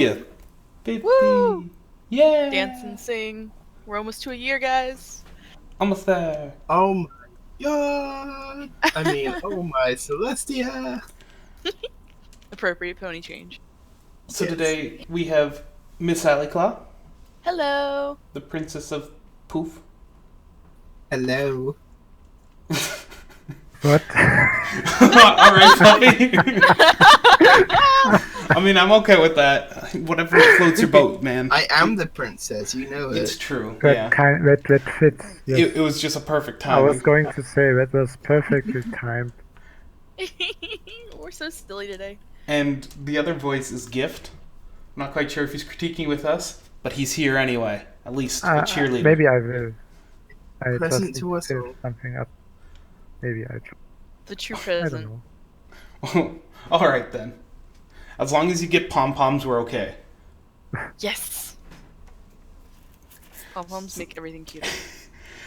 Yeah. 50. Woo! Yeah. Dance and sing. We're almost to a year, guys. Almost there. Oh my god! Oh my Celestia! Appropriate pony change. So Yes. today we have Miss Aliclaw, Hello. the Princess of Poof. Hello. What? Alright, Fluffy. I mean, I'm okay with that. Whatever floats your boat, man. I am the princess, you know It's it. true, That yeah. that fits. Yes. It was just a perfect I was time. going to say that was perfectly timed. We're so silly today. And the other voice is Gift. I'm not quite sure if he's critiquing with us, but he's here anyway. At least a cheerleader. Maybe I will. I Present just to us filled all. something up. Maybe I The true don't present. know. Alright then. As long as you get pom-poms, we're okay. Yes. Pom-poms make everything cuter.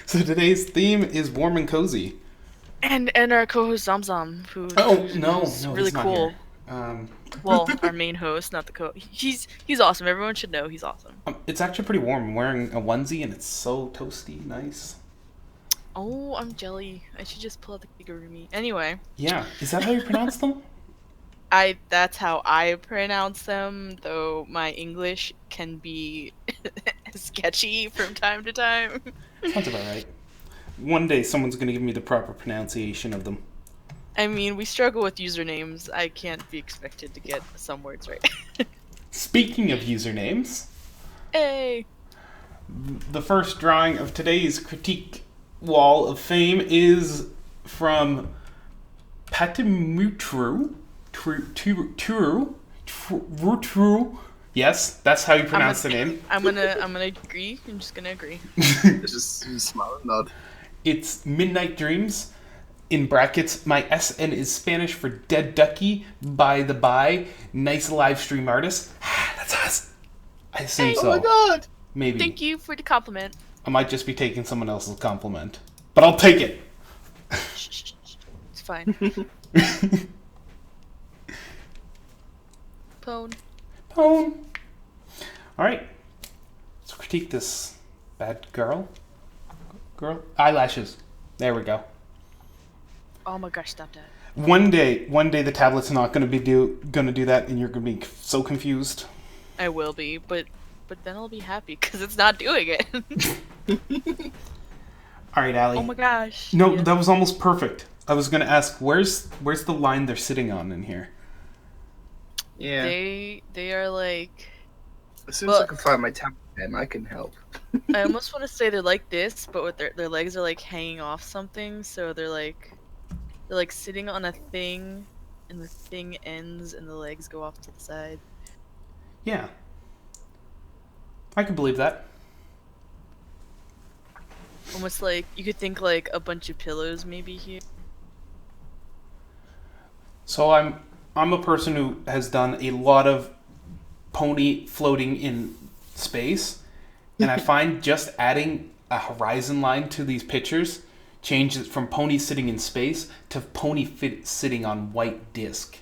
So today's theme is warm and cozy. And our co-host Zamzam, who Oh, no, who's no, really he's not cool. here. Well, our main host, not the He's awesome. Everyone should know he's awesome. It's actually pretty warm. I'm wearing a onesie and it's so toasty, nice. Oh, I'm jelly. I should just pull out the kigurumi. Anyway, Yeah, is that how you pronounce them? that's how I pronounce them, though my English can be sketchy from time to time. Sounds about right. One day someone's gonna give me the proper pronunciation of them. I mean, we struggle with usernames. I can't be expected to get some words right. Speaking of usernames, Hey! the first drawing of today's critique wall of fame is from Patimutru. Turu. Yes, that's how you pronounce the name. I'm gonna agree. I'm just gonna agree. Just you smile and nod. It's Midnight Dreams. In brackets, my SN is Spanish for Dead Ducky. By the by, nice live stream artist. That's us. I assume Hey. so. Oh my god! Maybe. Thank you for the compliment. I might just be taking someone else's compliment. But I'll take it. Shh, shh, shh. It's fine. Pone. Pone. Alright. Let's critique this bad girl. Eyelashes. There we go. Oh my gosh, stop that. One day the tablet's not gonna do that, and you're gonna be so confused. I will be, but then I'll be happy because it's not doing it. All right, Allie. Oh my gosh. No, Yeah. that was almost perfect. I was gonna ask, where's the line they're sitting on in here? Yeah. They are like, As soon as I can find my tablet pen, I can help. I almost want to say they're like this, but with their legs are like hanging off something, so they're like sitting on a thing, and the thing ends, and the legs go off to the side. Yeah. I can believe that. Almost like you could think like a bunch of pillows maybe here. So I'm a person who has done a lot of pony floating in space, and I find just adding a horizon line to these pictures changes it from pony sitting in space to pony sitting on white disc.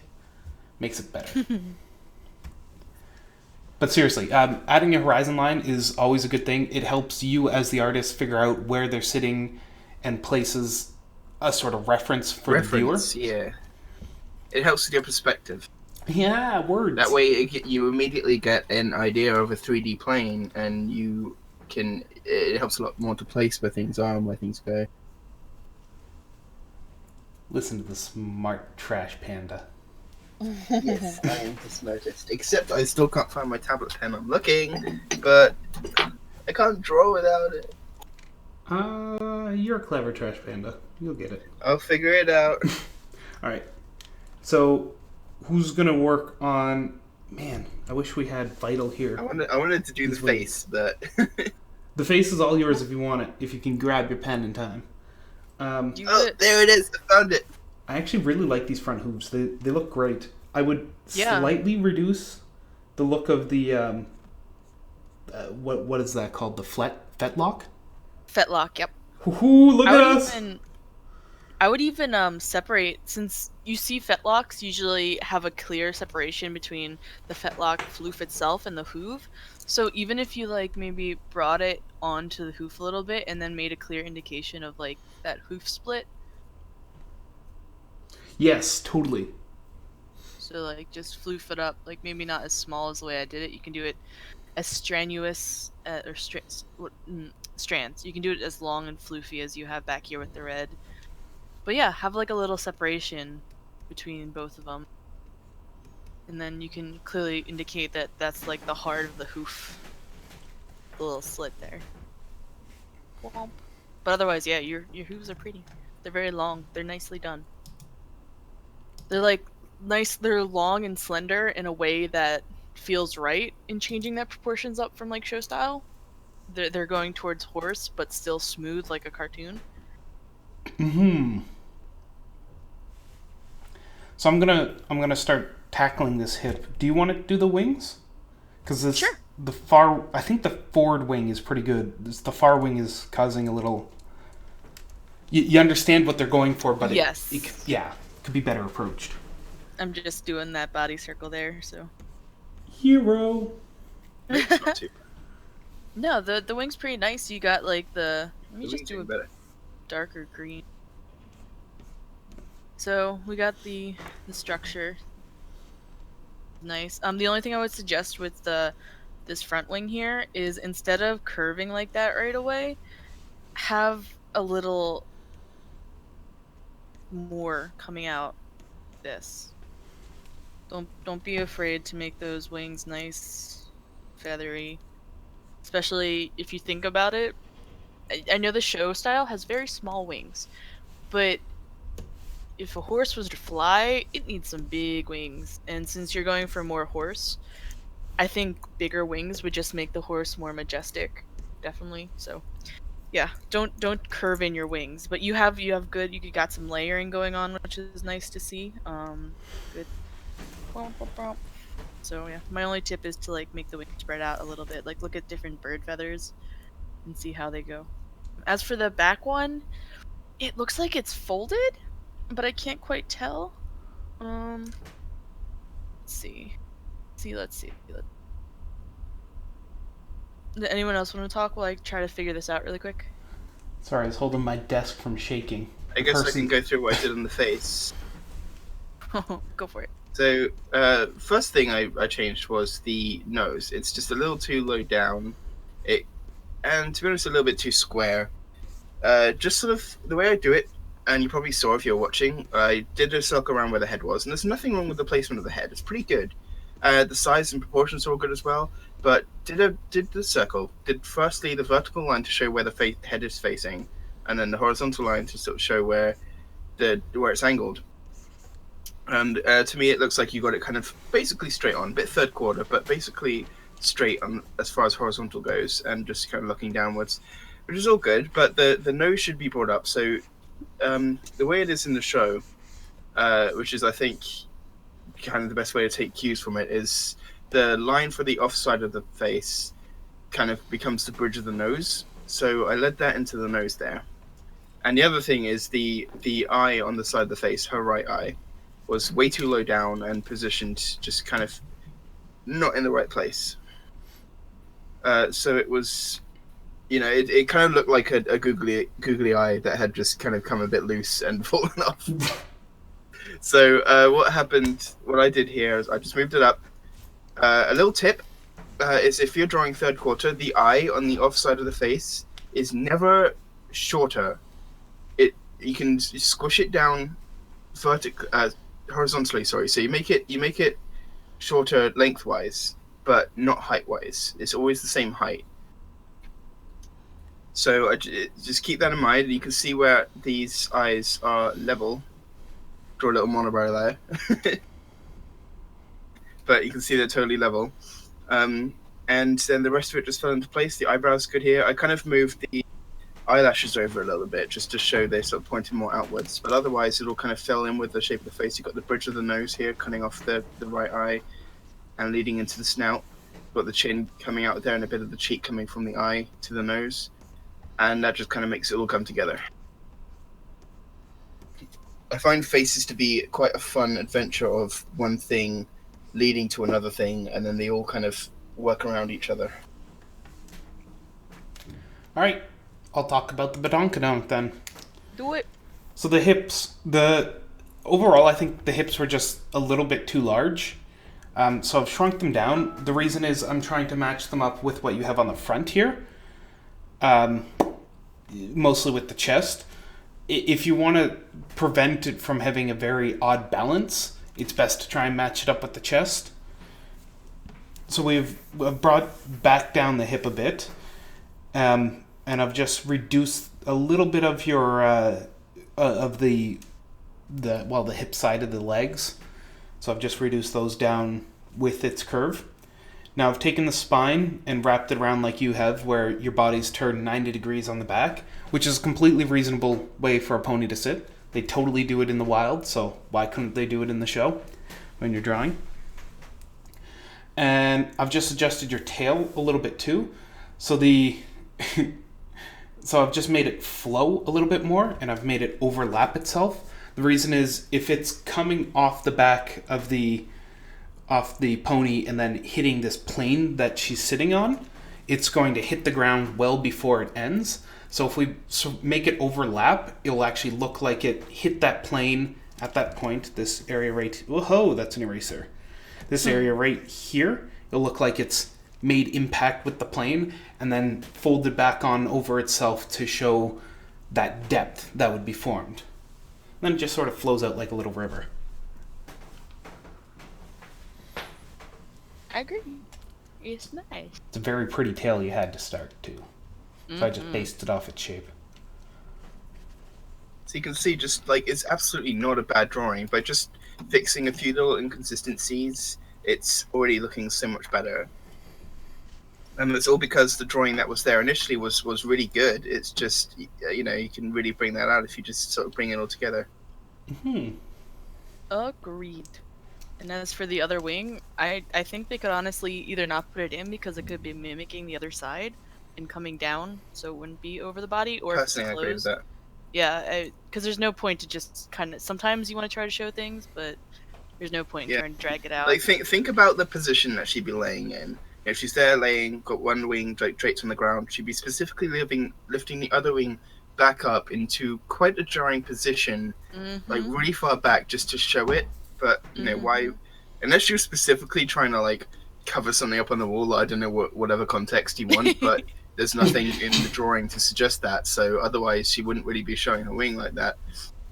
Makes it better. But seriously, adding a horizon line is always a good thing. It helps you as the artist figure out where they're sitting and places a sort of reference for the viewer. Yeah. It helps with your perspective. Yeah, words. That way, you immediately get an idea of a 3D plane, and you can. It helps a lot more to place where things are and where things go. Listen to the smart trash panda. Yes, I am the smartest. Except I still can't find my tablet pen. I'm looking, but I can't draw without it. You're a clever trash panda. You'll get it. I'll figure it out. Alright. So, who's gonna work on... Man, I wish we had Vital here. I wanted to do the He's waiting. face, but The face is all yours if you want it, if you can grab your pen in time. You oh, could- there it is. I found it. I actually really like these front hoops. They look great. I would Yeah. slightly reduce the look of the... what is that called? The fetlock? Fetlock, yep. Hoo-hoo, look I at would us! I would even separate, since you see fetlocks usually have a clear separation between the fetlock floof itself and the hoof. So even if you like maybe brought it onto the hoof a little bit and then made a clear indication of like that hoof split. Yes, totally. So like just floof it up, like maybe not as small as the way I did it. You can do it as strenuous strands. You can do it as long and floofy as you have back here with the red. But yeah, have like a little separation between both of them. And then you can clearly indicate that that's like the heart of the hoof. The little slit there. Womp. But otherwise, yeah, your hooves are pretty. They're very long. They're nicely done. They're like nice. They're long and slender in a way that feels right in changing that proportions up from like show style. They're going towards horse, but still smooth like a cartoon. So I'm gonna start tackling this hip. Do you want to do the wings? Because this Sure. I think the forward wing is pretty good. The far wing is causing a little. You understand what they're going for, but Yes. it could be better approached. I'm just doing that body circle there, so. Hero. It's not too bad. No, the wing's pretty nice. You got like the. Let me The just wings do a are better. darker green. So we got the structure. Nice. The only thing I would suggest with this front wing here is instead of curving like that right away, have a little more coming out this. Don't be afraid to make those wings nice, feathery. Especially if you think about it. I know the show style has very small wings, but if a horse was to fly, it needs some big wings. And since you're going for more horse, I think bigger wings would just make the horse more majestic, definitely. So, yeah, don't curve in your wings, but you got some layering going on, which is nice to see. Good. So yeah, my only tip is to like make the wings spread out a little bit. Like look at different bird feathers and see how they go. As for the back one, it looks like it's folded, but I can't quite tell. Let's see. Let's see. Anyone else want to talk while I try to figure this out really quick? Sorry, I was holding my desk from shaking. I guess I can go through what I did on the face. Go for it. So, first thing I changed was the nose. It's just a little too low down. And to be honest, a little bit too square. Just sort of the way I do it, and you probably saw if you're watching, I did a circle around where the head was, and there's nothing wrong with the placement of the head. It's pretty good. The size and proportions are all good as well, but did the circle. Did firstly the vertical line to show where the head is facing, and then the horizontal line to sort of show where it's angled. And to me, it looks like you got it kind of basically straight on, bit third quarter, but basically straight on as far as horizontal goes, and just kind of looking downwards, which is all good. But the nose should be brought up. So the way it is in the show, which is I think kind of the best way to take cues from it, is the line for the offside of the face kind of becomes the bridge of the nose. So I led that into the nose there. And the other thing is the eye on the side of the face, her right eye, was way too low down and positioned just kind of not in the right place. So it was, it kind of looked like a googly eye that had just kind of come a bit loose and fallen off. So what I did here is I just moved it up. A little tip is if you're drawing third quarter, the eye on the offside of the face is never shorter. You can squish it down horizontally, sorry. So you make it shorter lengthwise, but not height-wise. It's always the same height. So I just keep that in mind, and you can see where these eyes are level. Draw a little monobrow there. But you can see they're totally level. And then the rest of it just fell into place. The eyebrows good here. I kind of moved the eyelashes over a little bit just to show they're sort of pointing more outwards, but otherwise it all kind of fell in with the shape of the face. You've got the bridge of the nose here cutting off the right eye and leading into the snout. You've got the chin coming out there and a bit of the cheek coming from the eye to the nose, and that just kind of makes it all come together. I find faces to be quite a fun adventure of one thing leading to another thing, and then they all kind of work around each other. All right, I'll talk about the badonkadonk then. Do it. So the hips, overall, I think the hips were just a little bit too large. So I've shrunk them down. The reason is I'm trying to match them up with what you have on the front here, mostly with the chest. If you want to prevent it from having a very odd balance, it's best to try and match it up with the chest. So we've brought back down the hip a bit, and I've just reduced a little bit of your of the hip side of the legs. So I've just reduced those down with its curve. Now I've taken the spine and wrapped it around like you have, where your body's turned 90 degrees on the back, which is a completely reasonable way for a pony to sit. They totally do it in the wild, so why couldn't they do it in the show when you're drawing? And I've just adjusted your tail a little bit too. So so I've just made it flow a little bit more, and I've made it overlap itself. The reason is if it's coming off the back of the pony and then hitting this plane that she's sitting on, it's going to hit the ground well before it ends. So if we make it overlap, it'll actually look like it hit that plane at that point. This area right, whoa, that's an eraser. This area right here, it'll look like it's made impact with the plane and then folded back on over itself to show that depth that would be formed. Then it just sort of flows out like a little river. I agree. It's nice. It's a very pretty tail you had to start too. So I just based it off its shape. So you can see just like it's absolutely not a bad drawing. By just fixing a few little inconsistencies, it's already looking so much better. And it's all because the drawing that was there initially was really good. It's just, you know, you can really bring that out if you just sort of bring it all together. Mm-hmm. Agreed. And as for the other wing, I think they could honestly either not put it in because it could be mimicking the other side and coming down, so it wouldn't be over the body, or Personally, I if it's agree with closed. that. Yeah, because there's no point to just kind of. Sometimes you want to try to show things, but there's no point in trying to drag it out. Like think about the position that she'd be laying in. If she's there laying, got one wing draped on the ground, she'd be specifically lifting the other wing back up into quite a jarring position, like really far back, just to show it. But you know why? Unless you're specifically trying to like cover something up on the wall, I don't know whatever context you want, but there's nothing in the drawing to suggest that. So otherwise, she wouldn't really be showing her wing like that.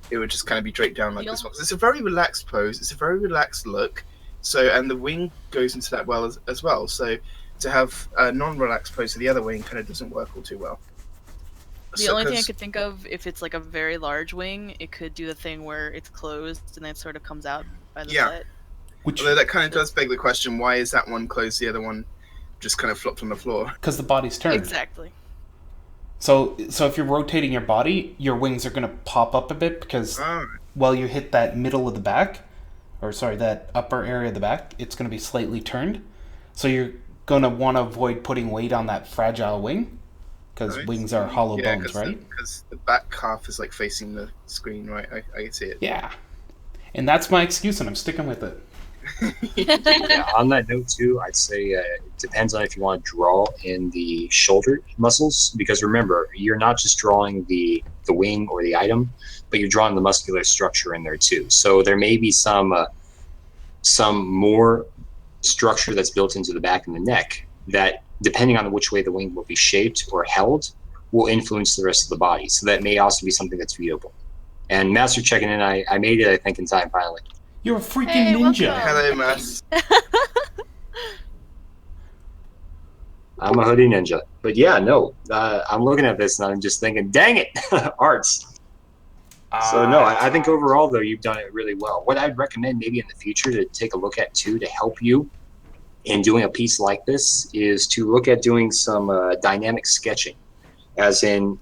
It would just kind of be draped down like this one. 'Cause it's a very relaxed pose. It's a very relaxed look. So and the wing goes into that well as well. So to have a non-relaxed pose to the other wing kind of doesn't work all too well. The only thing I could think of, if it's like a very large wing, it could do the thing where it's closed and then it sort of comes out by the butt. Although that kind of does beg the question, why is that one closed, the other one just kind of flopped on the floor? Because the body's turned. Exactly. So if you're rotating your body, your wings are going to pop up a bit because while you hit that middle of the back, that upper area of the back, it's going to be slightly turned. So you're going to want to avoid putting weight on that fragile wing because wings are hollow bones, right? Because the back half is like facing the screen, right? I can see it. Yeah. And that's my excuse, and I'm sticking with it. Yeah, on that note too, I'd say it depends on if you want to draw in the shoulder muscles, because remember, you're not just drawing the wing or the item, but you're drawing the muscular structure in there too. So there may be some more structure that's built into the back and the neck that, depending on which way the wing will be shaped or held, will influence the rest of the body. So that may also be something that's viewable. And Master checking in, I made it, I think, in time finally. You're a freaking ninja. Welcome. Hello, Mass. I'm a hoodie ninja. But yeah, no, I'm looking at this and I'm just thinking, dang it, arts. So no, I think overall, though, you've done it really well. What I'd recommend maybe in the future to take a look at, too, to help you in doing a piece like this is to look at doing some dynamic sketching, as in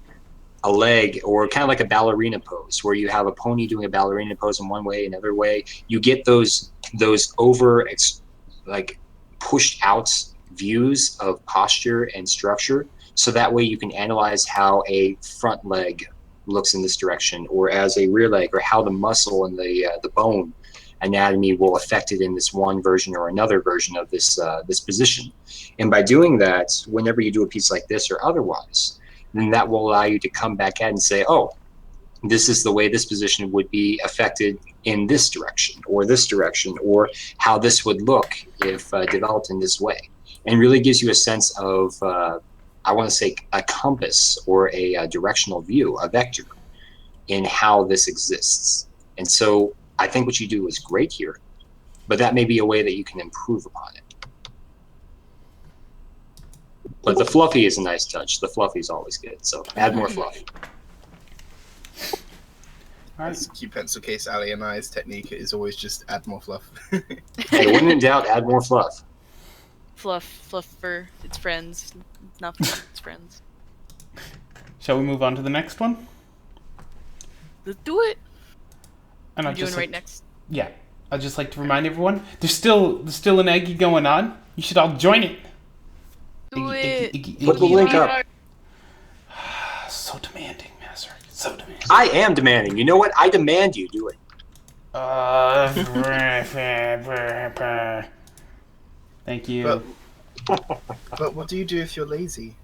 a leg, or kind of like a ballerina pose, where you have a pony doing a ballerina pose in one way, another way. You get those over, like, pushed out views of posture and structure, so that way you can analyze how a front leg looks in this direction, or as a rear leg, or how the muscle and the bone anatomy will affect it in this one version or another version of this this position. And by doing that, whenever you do a piece like this or otherwise, then that will allow you to come back at and say, oh, this is the way this position would be affected in this direction, or how this would look if developed in this way. And really gives you a sense of, I want to say, a compass or a directional view, a vector in how this exists. And so I think what you do is great here, but that may be a way that you can improve upon it. But the fluffy is a nice touch. The fluffy is always good, so add more fluff. As Q Pencil Case Ali and I's technique is always just add more fluff. Hey, when in doubt, add more fluff. Fluff for its friends. It's not fluff, it's friends. Shall we move on to the next one? Let's do it. And We're I'd doing just right like, next. yeah, I'd just like to remind everyone, there's still an Eggy going on. You should all join it. Do Iggy, it. Iggy, Iggy, Put the Iggy. link up. So demanding, Master. So demanding. I am demanding. You know what? I demand you do it. Thank you. But what do you do if you're lazy?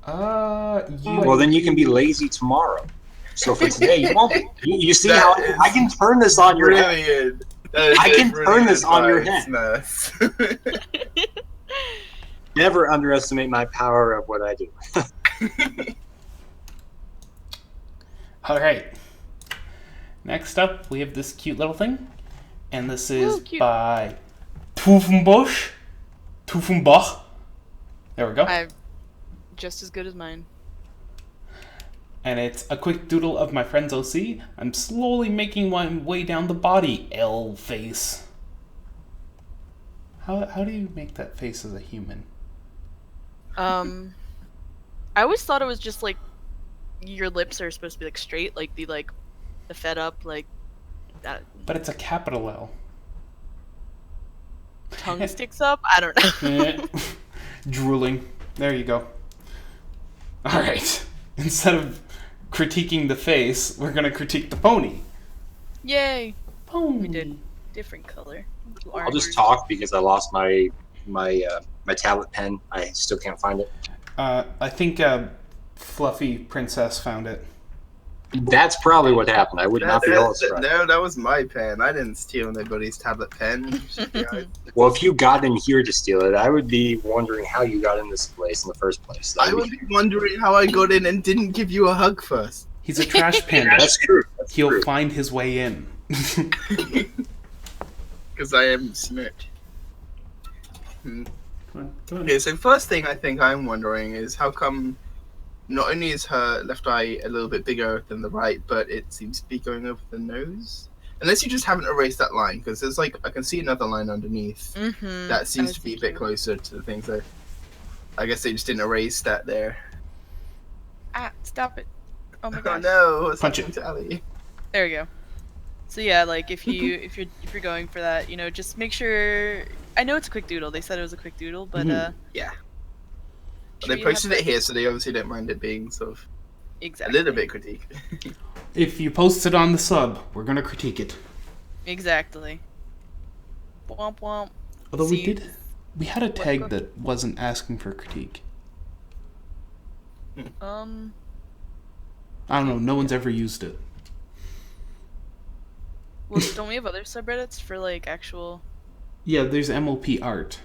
Well, then you can be lazy tomorrow. So for today, you won't be. You see how I can turn this on your head. Brilliant. I can turn this on your head. Nurse. Never underestimate my power of what I do. All right. Next up, we have this cute little thing, and this is by Tuffenbusch. Tuffenbach. There we go. I'm just as good as mine. And it's a quick doodle of my friend's OC. I'm slowly making my way down the body. L face. How do you make that face as a human? I always thought it was just like your lips are supposed to be like straight, like the fed up like that. But it's a capital L. Tongue sticks up. I don't know. Drooling. There you go. All right. Instead of critiquing the face, we're gonna critique the pony. Yay! Pony. We did different color. I'll just talk because I lost my tablet pen. I still can't find it. I think Fluffy Princess found it. That's probably what happened. I would not be all surprised. No, that was my pen. I didn't steal anybody's tablet pen. Well, if you got in here to steal it, I would be wondering how you got in this place in the first place. I would be wondering how I got in and didn't give you a hug first. He's a trash panda. That's true. He'll find his way in. Because I am smart. Okay, so first thing I think I'm wondering is how come not only is her left eye a little bit bigger than the right, but it seems to be going over the nose? Unless you just haven't erased that line, because there's like, I can see another line underneath that seems to be a bit closer to the thing, so I guess they just didn't erase that there. Ah, stop it. Oh my Oh gosh. no, what's Punch happening to Ali? There we go. So yeah, like if you're going for that, you know, just make sure. I know it's a quick doodle. They said it was a quick doodle, but Yeah. sure They you posted have it here, so they obviously don't mind it being sort of exactly a little bit critique. If you post it on the sub, we're gonna critique it. Exactly. Womp womp. Although See, we had a tag that wasn't asking for critique. I don't know. No one's ever used it. Well, don't we have other subreddits for like actual? Yeah, there's MLP Art,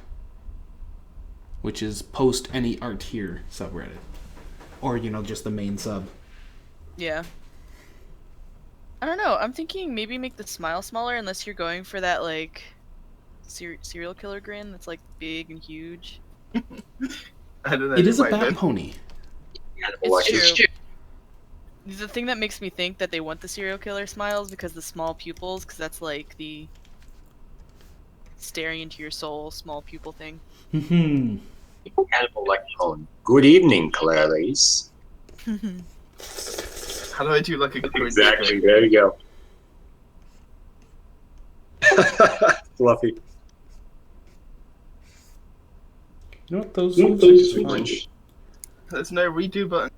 which is post any art here subreddit, or just the main sub. Yeah. I don't know. I'm thinking maybe make the smile smaller, unless you're going for that like serial killer grin that's like big and huge. I don't know. It is a might bat be. pony. It's true. The thing that makes me think that they want the serial killer smiles because the small pupils, because that's like the staring into your soul small pupil thing. Cannibal like tone. Good evening, Clarice. How do I do like a good Exactly. There you go. Fluffy. You know what? Those are fine. There's no redo button.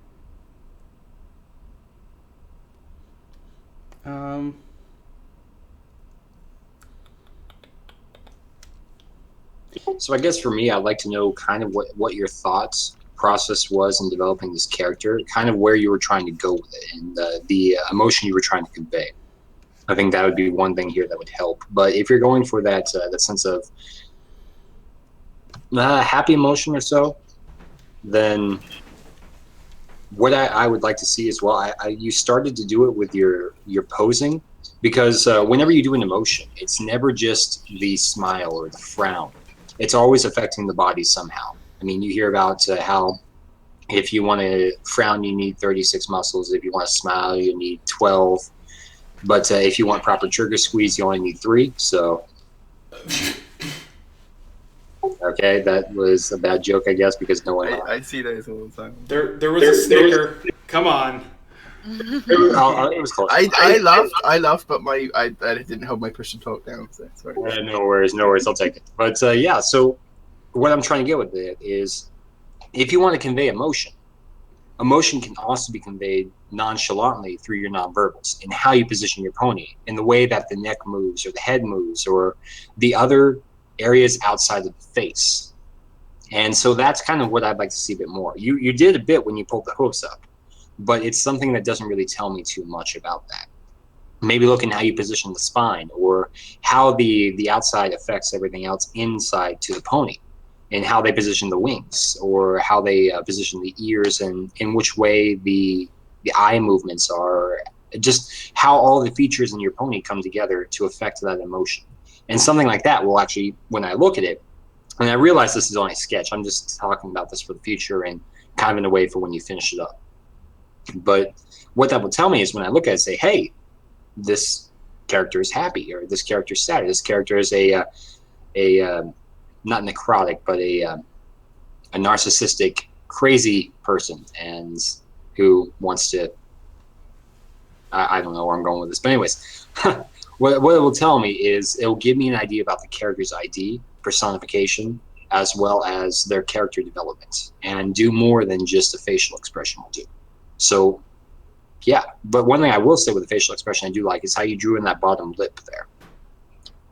So I guess for me, I'd like to know kind of what your thoughts process was in developing this character, kind of where you were trying to go with it, and the emotion you were trying to convey. I think that would be one thing here that would help. But if you're going for that that sense of happy emotion or so, then what I would like to see as well, you started to do it with your posing, because whenever you do an emotion, it's never just the smile or the frown. It's always affecting the body somehow. I mean, you hear about how if you want to frown, you need 36 muscles. If you want to smile, you need 12. But if you want proper trigger squeeze, you only need 3. So, okay, that was a bad joke, I guess, because no one. I see those all the time. There was a snicker. Come on. It was close. I laughed, but I didn't hold my push and talk down. So sorry. No worries. I'll take it. But yeah, so what I'm trying to get with it is, if you want to convey emotion can also be conveyed nonchalantly through your nonverbals and how you position your pony, in the way that the neck moves or the head moves or the other areas outside of the face. And so that's kind of what I'd like to see a bit more. You did a bit when you pulled the hooves up, but it's something that doesn't really tell me too much about that. Maybe looking how you position the spine, or how the outside affects everything else inside to the pony, and how they position the wings, or how they position the ears, and in which way the eye movements are, just how all the features in your pony come together to affect that emotion. And something like that will actually, when I look at it, and I realize this is only a sketch, I'm just talking about this for the future and kind of in a way for when you finish it up. But what that will tell me is, when I look at it, say, hey, this character is happy, or this character is sad, or this character is a not necrotic, but a narcissistic, crazy person, and who wants to. I don't know where I'm going with this, but anyways, what it will tell me is, it will give me an idea about the character's ID, personification, as well as their character development, and do more than just a facial expression will do. So, yeah. But one thing I will say with the facial expression I do like is how you drew in that bottom lip there,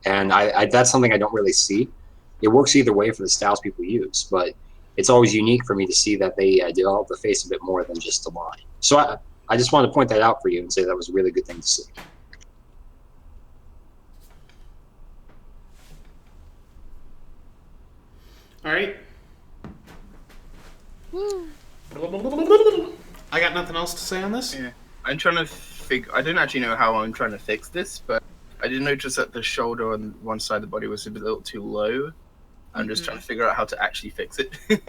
and I that's something I don't really see. It works either way for the styles people use, but it's always unique for me to see that they develop the face a bit more than just a line. So I just wanted to point that out for you and say that was a really good thing to see. All right. Woo. I got nothing else to say on this. Yeah, I'm trying to figure. I don't actually know how I'm trying to fix this, but I did notice that the shoulder on one side of the body was a little too low. I'm just trying to figure out how to actually fix it.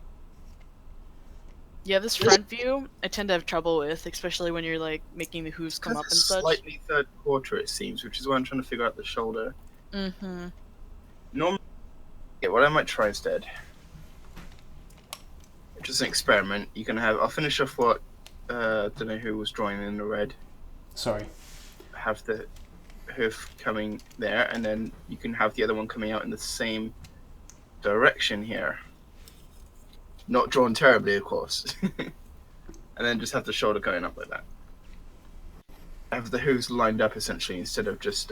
Yeah, this front view, I tend to have trouble with, especially when you're like making the hooves come up and such. Slightly third quarter, it seems, which is why I'm trying to figure out the shoulder. Mm-hmm. Normally, yeah, what I might try instead, just an experiment. You can have. I'll finish off what don't know who was drawing in the red. Sorry. Have the hoof coming there, and then you can have the other one coming out in the same direction here. Not drawn terribly, of course. And then just have the shoulder going up like that. Have the hooves lined up essentially, instead of just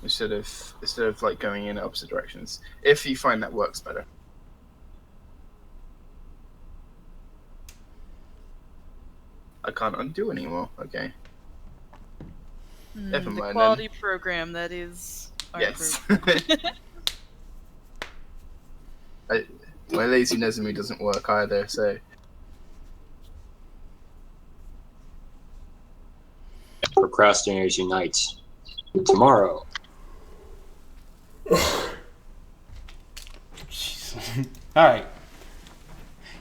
instead of like going in opposite directions. If you find that works better. I can't undo anymore. Okay. Never The mind, quality program that is our Yes. program. My laziness in me doesn't work either, so. Procrastinators unite tomorrow. Jeez. All right.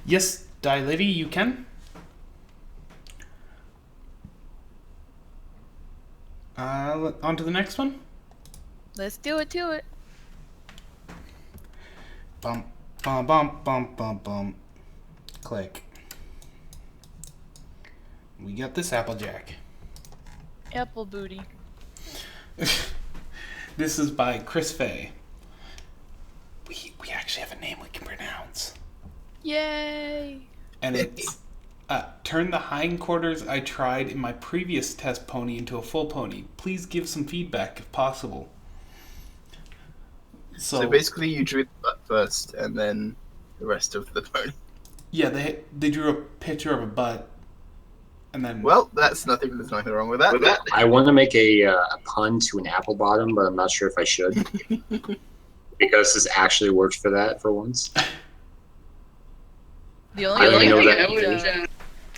Yes, Livy, you can. On to the next one. Let's do it to it. Bump, bum, bump, bump, bump, bump. Click. We got this Applejack. Apple booty. This is by Chris Fay. We actually have a name we can pronounce. Yay! And it's Turn the hindquarters I tried in my previous test pony into a full pony. Please give some feedback if possible. So basically, you drew the butt first, and then the rest of the pony. Yeah, they drew a picture of a butt, and then. Well, there's nothing wrong with that. I want to make a pun to an apple bottom, but I'm not sure if I should. Because this actually works for that for once. The only thing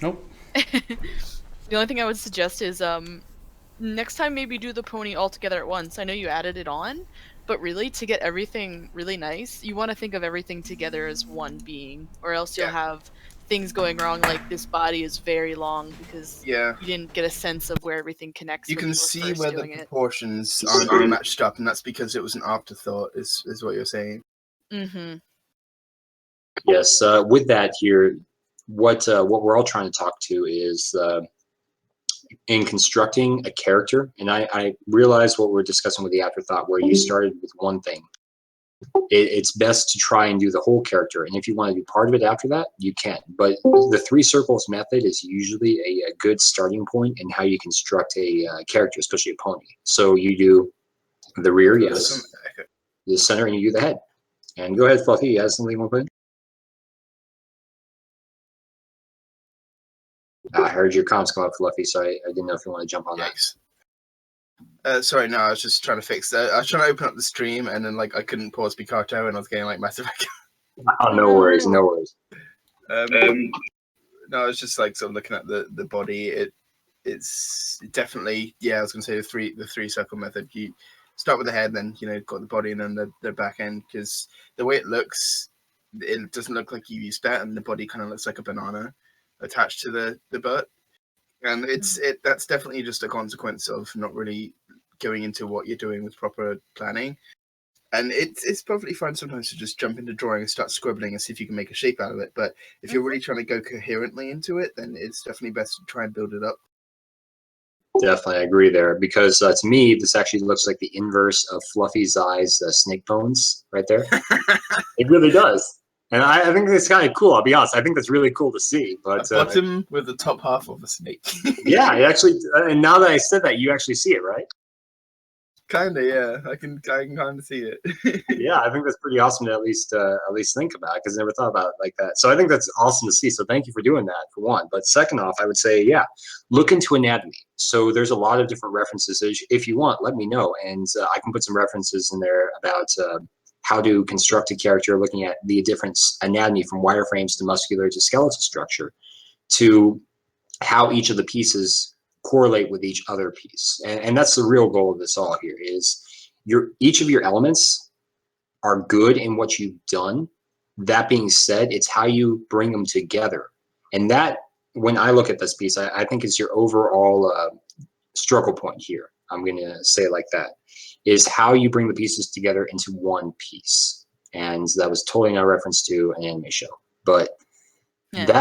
Nope. The only thing I would suggest is next time maybe do the pony all together at once. I know you added it on, but really to get everything really nice, you want to think of everything together as one being, or else you'll have things going wrong, like this body is very long because you didn't get a sense of where everything connects. You can see where the proportions aren't really matched up, and that's because it was an afterthought, is what you're saying. Mm-hmm. Yes, with that here, what we're all trying to talk to is in constructing a character, and I realize what we're discussing with the afterthought, where you started with one thing. It's best to try and do the whole character, and if you want to do part of it after that, you can. But the 3 circles method is usually a good starting point in how you construct a character, especially a pony. So you do the rear, yes, the center, and you do the head. And go ahead, Fluffy, you have something you want to put in? I heard your comments come up, Fluffy, so I didn't know if you want to jump on that. Sorry, no, I was just trying to fix that. I was trying to open up the stream, and then I couldn't pause Picato, and I was getting massive echo. Oh, no worries, no worries. No, I was just sort of looking at the body. It's definitely, I was going to say the three circle method. You start with the head, then got the body, and then the back end, because the way it looks, it doesn't look like you used that, and the body kind of looks like a banana attached to the butt, and that's definitely just a consequence of not really going into what you're doing with proper planning. And it's perfectly fine sometimes to just jump into drawing and start scribbling and see if you can make a shape out of it. But if you're really trying to go coherently into it, then it's definitely best to try and build it up. Definitely, I agree there, because to me, this actually looks like the inverse of Fluffy's eyes, snake bones, right there. It really does. And I think it's kind of cool, I'll be honest. I think that's really cool to see. But a bottom with the top half of a snake. Yeah, it actually, and now that I said that, you actually see it, right? Kinda, yeah. I can kind of see it. Yeah, I think that's pretty awesome to at least think about, because I never thought about it like that. So I think that's awesome to see. So thank you for doing that, for one. But second off, I would say, look into anatomy. So there's a lot of different references. If you want, let me know, and I can put some references in there about how to construct a character, looking at the different anatomy from wireframes to muscular to skeletal structure, to how each of the pieces correlate with each other piece. And that's the real goal of this all here, is each of your elements are good in what you've done. That being said, it's how you bring them together. And that, when I look at this piece, I think it's your overall struggle point here. I'm going to say it like that, is how you bring the pieces together into one piece. And that was totally not a reference to an anime show, but thank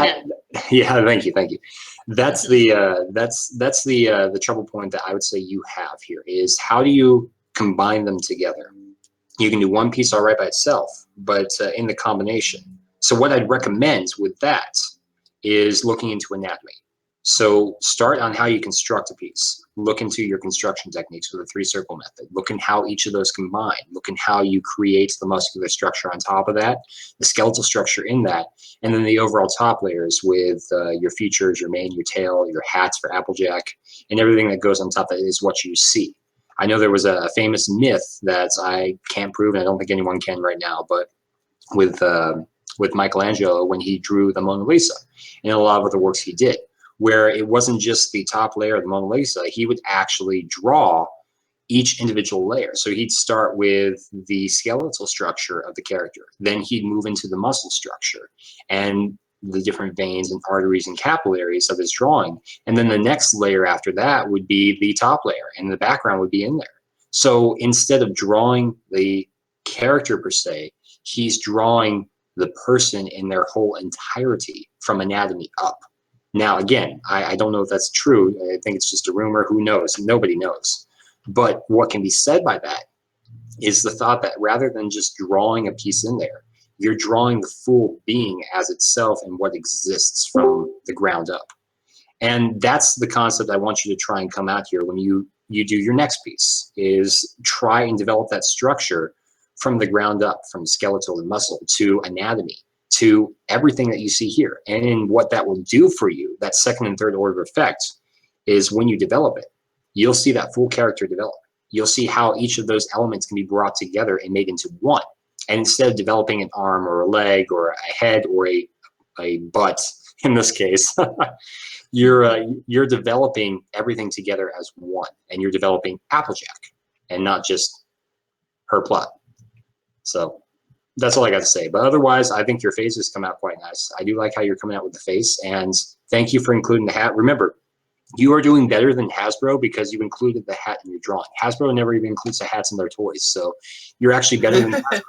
you. That's the trouble point that I would say you have here, is how do you combine them together? You can do one piece all right by itself, but in the combination. So what I'd recommend with that is looking into anatomy. So start on how you construct a piece. Look into your construction techniques with the 3 circle method. Look in how each of those combine. Look in how you create the muscular structure on top of that, the skeletal structure in that, and then the overall top layers with your features, your mane, your tail, your hats for Applejack, and everything that goes on top of that is what you see. I know there was a famous myth that I can't prove, and I don't think anyone can right now, but with Michelangelo, when he drew the Mona Lisa and a lot of other works he did, where it wasn't just the top layer of the Mona Lisa, he would actually draw each individual layer. So he'd start with the skeletal structure of the character, then he'd move into the muscle structure and the different veins and arteries and capillaries of his drawing. And then the next layer after that would be the top layer, and the background would be in there. So instead of drawing the character per se, he's drawing the person in their whole entirety from anatomy up. Now, again, I don't know if that's true. I think it's just a rumor. Who knows? Nobody knows. But what can be said by that is the thought that rather than just drawing a piece in there, You're drawing the full being as itself and what exists from the ground up. And that's the concept I want you to try and come out here when you do your next piece, is try and develop that structure from the ground up, from skeletal and muscle to anatomy to everything that you see here. And what that will do for you, that second and third order effect, is when you develop it, you'll see that full character develop. You'll see how each of those elements can be brought together and made into one. And instead of developing an arm or a leg or a head or a butt, in this case, you're developing everything together as one, and you're developing Applejack and not just her plot. So that's all I got to say. But otherwise, I think your faces come out quite nice. I do like how you're coming out with the face, and thank you for including the hat. Remember, you are doing better than Hasbro because you included the hat in your drawing. Hasbro never even includes the hats in their toys, so you're actually better than Hasbro.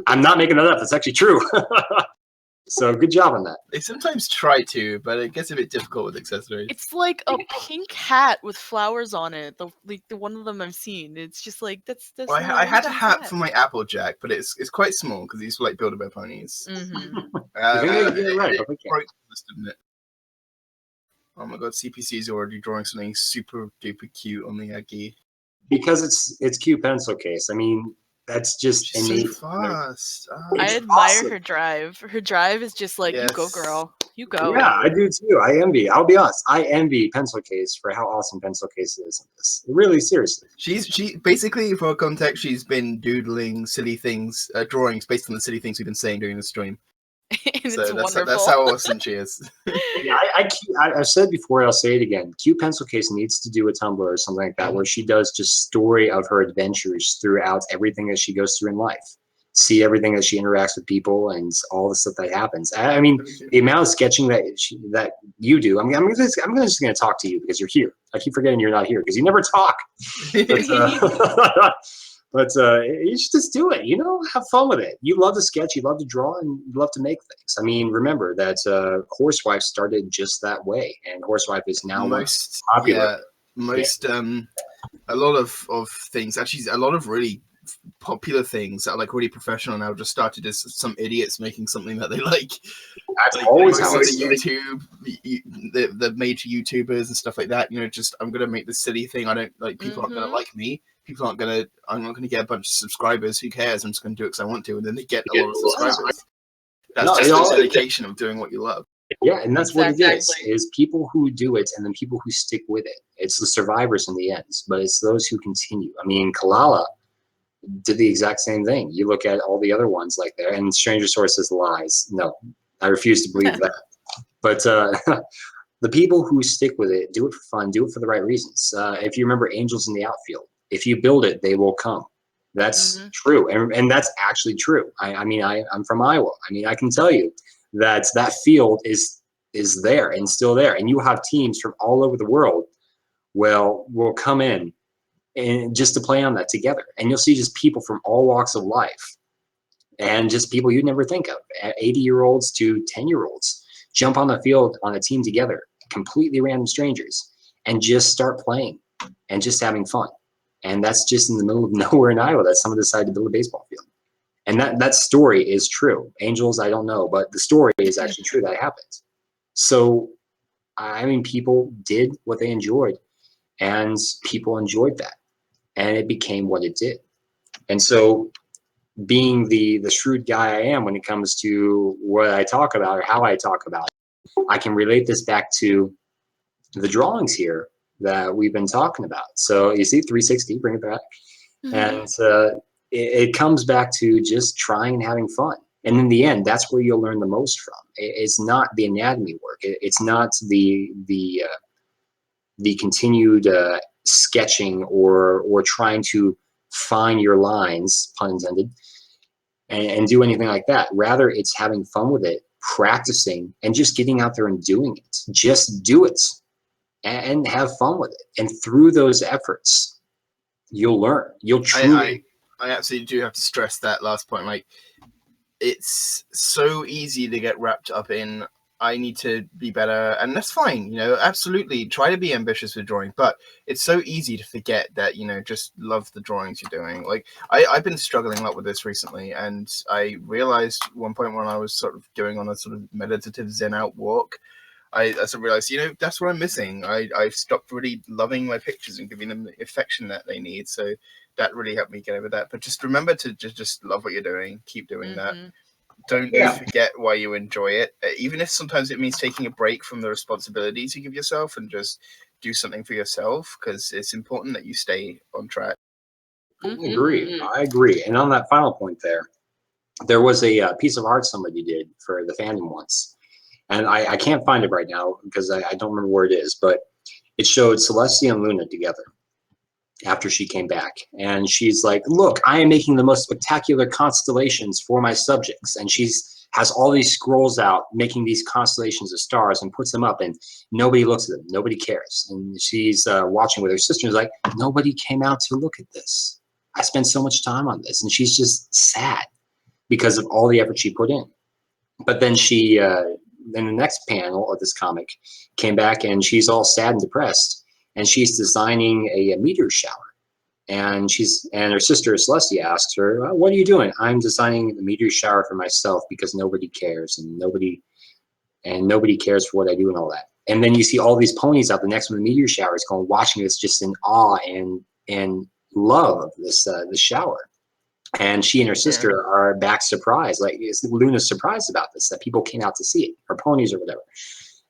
I'm not making that up. That's actually true. So good job on that. They sometimes try to, but it gets a bit difficult with accessories. It's like a pink hat with flowers on it. The one of them I've seen. It's just like that's. Well, I had a hat for my Applejack, but it's quite small because these were like Build-A-Bear ponies. Mm-hmm. It right. broke this, didn't it? Oh my god, CPC is already drawing something super duper cute on the Aggie. Because it's cute pencil case. I mean, that's just She's innate. so fast. I It's admire awesome. her drive. Her drive is just like, you go, Yes. girl. You go. Yeah, I do too. I envy. I'll be honest. I envy pencil case for how awesome pencil case is in this. Really, seriously. She basically, for context, she's been doodling silly things, drawings based on the silly things we've been saying during the stream. And So it's wonderful. that's how awesome she is. Yeah, I've said before, I'll say it again. Cute Pencil Case needs to do a Tumblr or something like that, where she does just story of her adventures throughout everything that she goes through in life. See everything that she interacts with people and all the stuff that happens. I mean, the amount of sketching that you do. I'm just going to talk to you because you're here. I keep forgetting you're not here because you never talk. But you should just do it. Have fun with it. You love to sketch, you love to draw, and you love to make things. I mean, remember that Horsewife started just that way, and Horsewife is now most popular. A lot of things. Actually, a lot of really popular things that are like really professional now just started as some idiots making something that they like. That's like always how it's YouTube, the major YouTubers and stuff like that. Just I'm gonna make this silly thing. I don't like people aren't gonna like me. I'm not gonna get a bunch of subscribers. Who cares? I'm just gonna do it because I want to, and then they get a lot of subscribers. That's just the dedication of doing what you love. Yeah, and that's what it is people who do it and then people who stick with it. It's the survivors in the end, but it's those who continue. I mean, Kalala did the exact same thing. You look at all the other ones like there, and Stranger Sources lies. No, I refuse to believe that. But the people who stick with it, do it for fun, do it for the right reasons. If you remember Angels in the Outfield, if you build it, they will come. That's true, and that's actually true. I'm from Iowa. I mean, I can tell you that field is there and still there, and you have teams from all over the world will come in and just to play on that together, and you'll see just people from all walks of life and just people you'd never think of, 80-year-olds to 10-year-olds, jump on the field on a team together, completely random strangers, and just start playing and just having fun. And that's just in the middle of nowhere in Iowa that someone decided to build a baseball field. And that story is true. Angels, I don't know, but the story is actually true that happened. So, I mean, people did what they enjoyed, and people enjoyed that. And it became what it did. And so, being the shrewd guy I am when it comes to what I talk about or how I talk about it, I can relate this back to the drawings here that we've been talking about. So you see 360, bring it back. And it comes back to just trying and having fun. And in the end, that's where you'll learn the most from. It's not the anatomy work. It's not the continued sketching or trying to find your lines, pun intended, and do anything like that. Rather, it's having fun with it, practicing, and just getting out there and doing it. Just do it and have fun with it. And through those efforts, you'll learn. You'll truly. I absolutely do have to stress that last point. Like, it's so easy to get wrapped up in I need to be better, and that's fine. Absolutely try to be ambitious with drawing, but it's so easy to forget that just love the drawings you're doing. Like I've been struggling a lot with this recently, and I realized one point when I was sort of going on a sort of meditative zen out walk, I sort of realized, that's what I'm missing. I've stopped really loving my pictures and giving them the affection that they need. So that really helped me get over that. But just remember to just love what you're doing. Keep doing that. Don't forget why you enjoy it. Even if sometimes it means taking a break from the responsibilities you give yourself and just do something for yourself, because it's important that you stay on track. I agree. And on that final point there was a piece of art somebody did for the fandom once. And I can't find it right now because I don't remember where it is, but it showed Celestia and Luna together after she came back. And she's like, look, I am making the most spectacular constellations for my subjects. And has all these scrolls out making these constellations of stars and puts them up, and nobody looks at them. Nobody cares. And she's watching with her sister and is like, nobody came out to look at this. I spent so much time on this. And she's just sad because of all the effort she put in. But then she, in the next panel of this comic, came back and she's all sad and depressed. And she's designing a meteor shower. And her sister Celestia asks her, what are you doing? I'm designing a meteor shower for myself because nobody cares and nobody cares for what I do and all that. And then you see all these ponies out the next one, the meteor shower is going, watching this just in awe and love of this shower. And she and her sister are back surprised, like Luna's surprised about this, that people came out to see it, her ponies or whatever.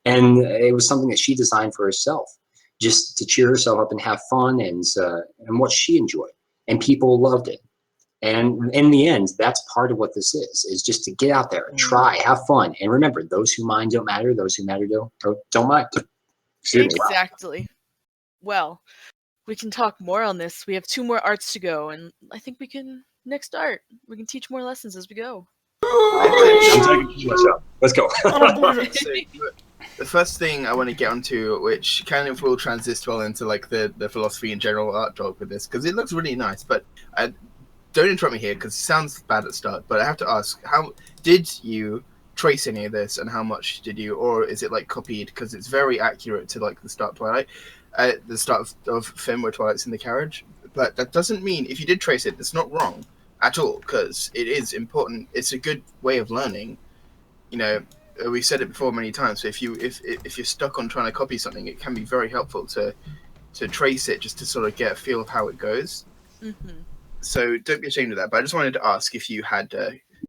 And it was something that she designed for herself, just to cheer herself up and have fun and what she enjoyed. And people loved it. And in the end, that's part of what this is just to get out there, try, have fun. And remember, those who mind don't matter, those who matter don't mind. Exactly. Well, we can talk more on this. We have 2 more arts to go, and I think we can teach more lessons as we go. Let's go. The first thing I want to get onto, which kind of will transition well into like the philosophy and general art talk with this, because it looks really nice. But don't interrupt me here because it sounds bad at the start. But I have to ask, how did you trace any of this, and how much did you, or is it like copied? Because it's very accurate to like the start of Twilight, the start of Finn where Twilight's in the carriage. But that doesn't mean if you did trace it, it's not wrong at all, because it is important. It's a good way of learning. We've said it before many times. So if you're stuck on trying to copy something, it can be very helpful to trace it just to sort of get a feel of how it goes. Mm-hmm. So don't be ashamed of that. But I just wanted to ask if you had,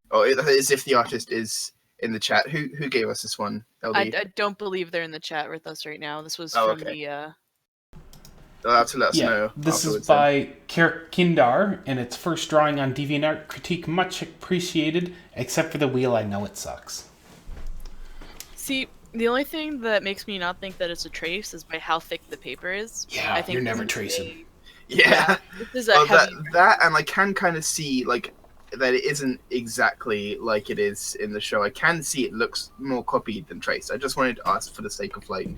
or as if the artist is in the chat. Who gave us this one? LD? I don't believe they're in the chat with us right now. This was from the. They'll have to let us know. This is by Kindar, and it's first drawing on DeviantArt. Critique much appreciated, except for the wheel. I know it sucks. See, the only thing that makes me not think that it's a trace is by how thick the paper is. Yeah, I think you're never tracing. Yeah, this is a heavy... that, and I can kind of see like that it isn't exactly like it is in the show. I can see it looks more copied than traced. I just wanted to ask for the sake of like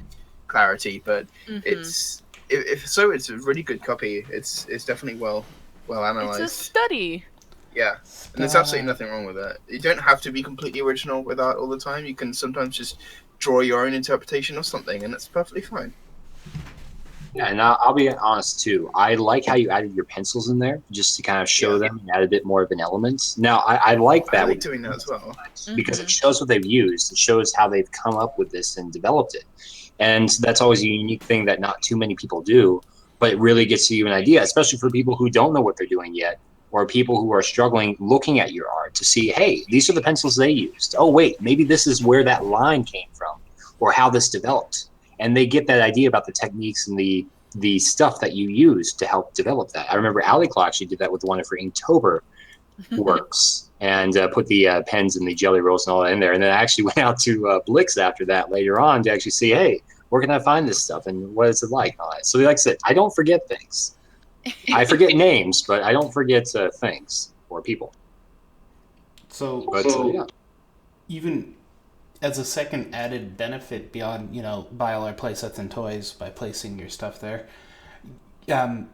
clarity, but it's it's a really good copy. It's definitely well analyzed. It's a study. Yeah, and there's absolutely nothing wrong with that. You don't have to be completely original with art all the time. You can sometimes just draw your own interpretation of something, and that's perfectly fine. Yeah, and I'll be honest too. I like how you added your pencils in there just to kind of show them and add a bit more of an element. Now, I like that. I like doing that as well. Because it shows what they've used. It shows how they've come up with this and developed it. And that's always a unique thing that not too many people do, but it really gets you an idea, especially for people who don't know what they're doing yet, or people who are struggling looking at your art to see, hey, these are the pencils they used. Oh, wait, maybe this is where that line came from or how this developed. And they get that idea about the techniques and the stuff that you use to help develop that. I remember Aliclaw actually did that with one of her Inktober works and put the pens and the jelly rolls and all that in there. And then I actually went out to Blix after that later on to actually see, hey, where can I find this stuff and what is it like? So like I said, I don't forget things. I forget names, but I don't forget things or people. So even as a second added benefit beyond, buy all our play sets and toys by placing your stuff there,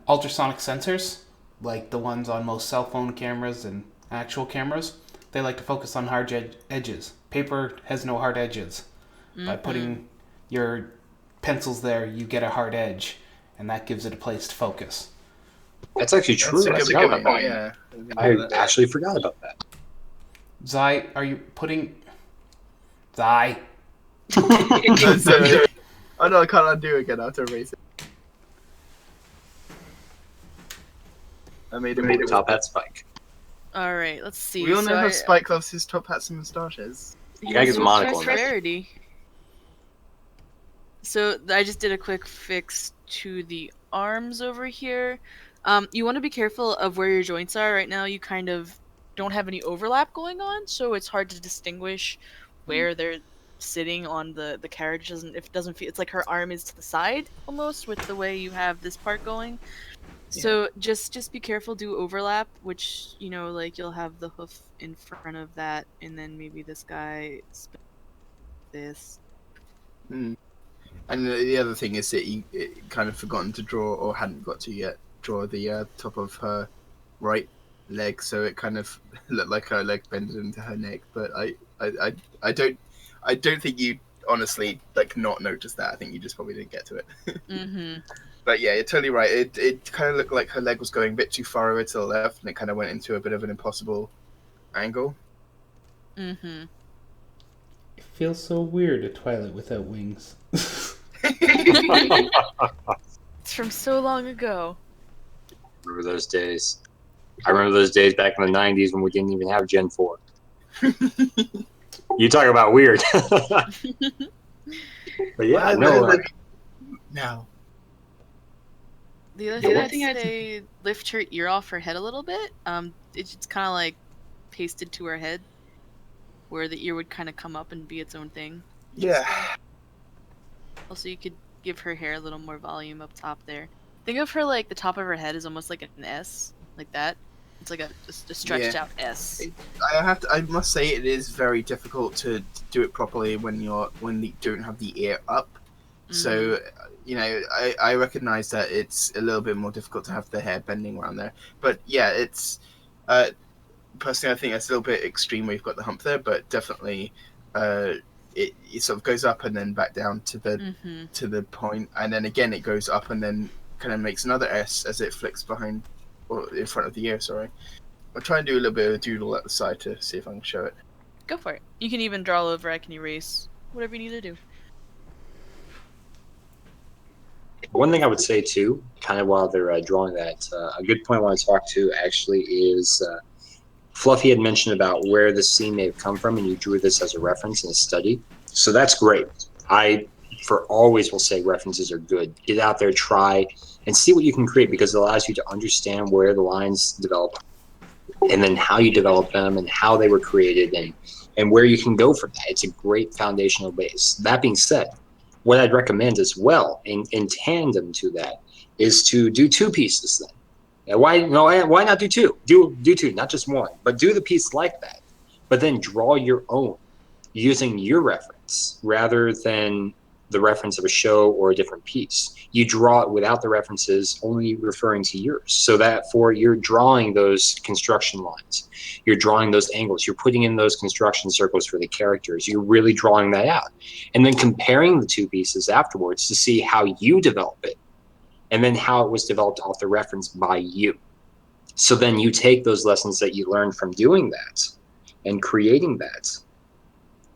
ultrasonic sensors, like the ones on most cell phone cameras and actual cameras, they like to focus on hard edges. Paper has no hard edges. By putting your pencils there, you get a hard edge, and that gives it a place to focus. That's actually true. That's a I good forgot about point. that. Yeah. I actually forgot about that. Zai, are you putting... Zai. Oh no, I can't undo again. I have to erase it. I made it. Top hat Spike. All right, let's see. We all know So how Spike loves his top hats and moustaches. You gotta get the monocle. Rarity. So I just did a quick fix to the arms over here. You want to be careful of where your joints are. Right now, you kind of don't have any overlap going on, so it's hard to distinguish where they're sitting on the carriage. If it doesn't feel, it's like her arm is to the side almost with the way you have this part going. So just be careful, do overlap, which, you know, like you'll have the hoof in front of that, and then maybe this guy this. And the other thing is that he kind of forgotten to draw, or hadn't got to yet, draw the top of her right leg, so it kind of looked like her leg bended into her neck. But I don't think you honestly like not noticed that. I think you just probably didn't get to it. But yeah, you're totally right. It kind of looked like her leg was going a bit too far over to the left, and it kind of went into a bit of an impossible angle. It feels so weird, a Twilight without wings. It's from so long ago. Remember those days. I remember those days back in the 90s when we didn't even have Gen 4. You talk about weird. But yeah, Now. The other thing I'd say, lift her ear off her head a little bit. It's kind of like pasted to her head, where the ear would kind of come up and be its own thing. Yeah. Also, you could give her hair a little more volume up top there. Think of her like the top of her head is almost like an S, like that. It's like a stretched out S. I must say it is very difficult to do it properly when you don't have the ear up. So, you know, I recognize that it's a little bit more difficult to have the hair bending around there. But yeah, it's personally I think it's a little bit extreme where you've got the hump there, but definitely it sort of goes up and then back down to the point, and then again it goes up and then kind of makes another S as it flicks behind or in front of the ear. Sorry, I'll try and do a little bit of a doodle at the side to see if I can show it. Go for it. You can even draw over. I can erase. Whatever you need to do. one thing I would say too, kind of while they're drawing that, a good point I want to talk to actually is Fluffy had mentioned about where the scene may have come from, and you drew this as a reference in a study. So that's great. I, for always, will say references are good. Get out there, try, and see what you can create, because it allows you to understand where the lines develop, and then how you develop them, and how they were created, and where you can go from that. It's a great foundational base. That being said, what I'd recommend as well, in tandem to that, is to do two pieces then. Why not do two? Do two, not just one, but do the piece like that. But then draw your own using your reference rather than the reference of a show or a different piece. You draw it without the references, only referring to yours. So that you're drawing those construction lines, you're drawing those angles, you're putting in those construction circles for the characters, you're really drawing that out. And then comparing the two pieces afterwards to see how you develop it, and then how it was developed off the reference by you. So then you take those lessons that you learned from doing that and creating that,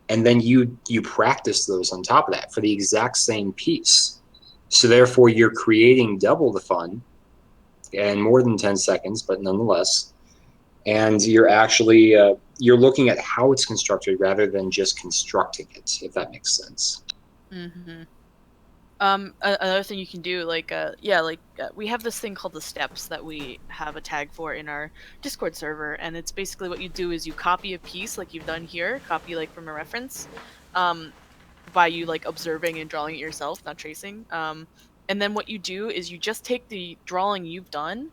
and then you practice those on top of that for the exact same piece. So therefore you're creating double the fun and more than 10 seconds, but nonetheless. And you're actually, you're looking at how it's constructed rather than just constructing it, if that makes sense. Mm-hmm. Another thing you can do, we have this thing called the steps that we have a tag for in our Discord server, and it's basically what you do is you copy a piece like you've done here, copy like from a reference, by you like observing and drawing it yourself, not tracing. And then what you do is you just take the drawing you've done,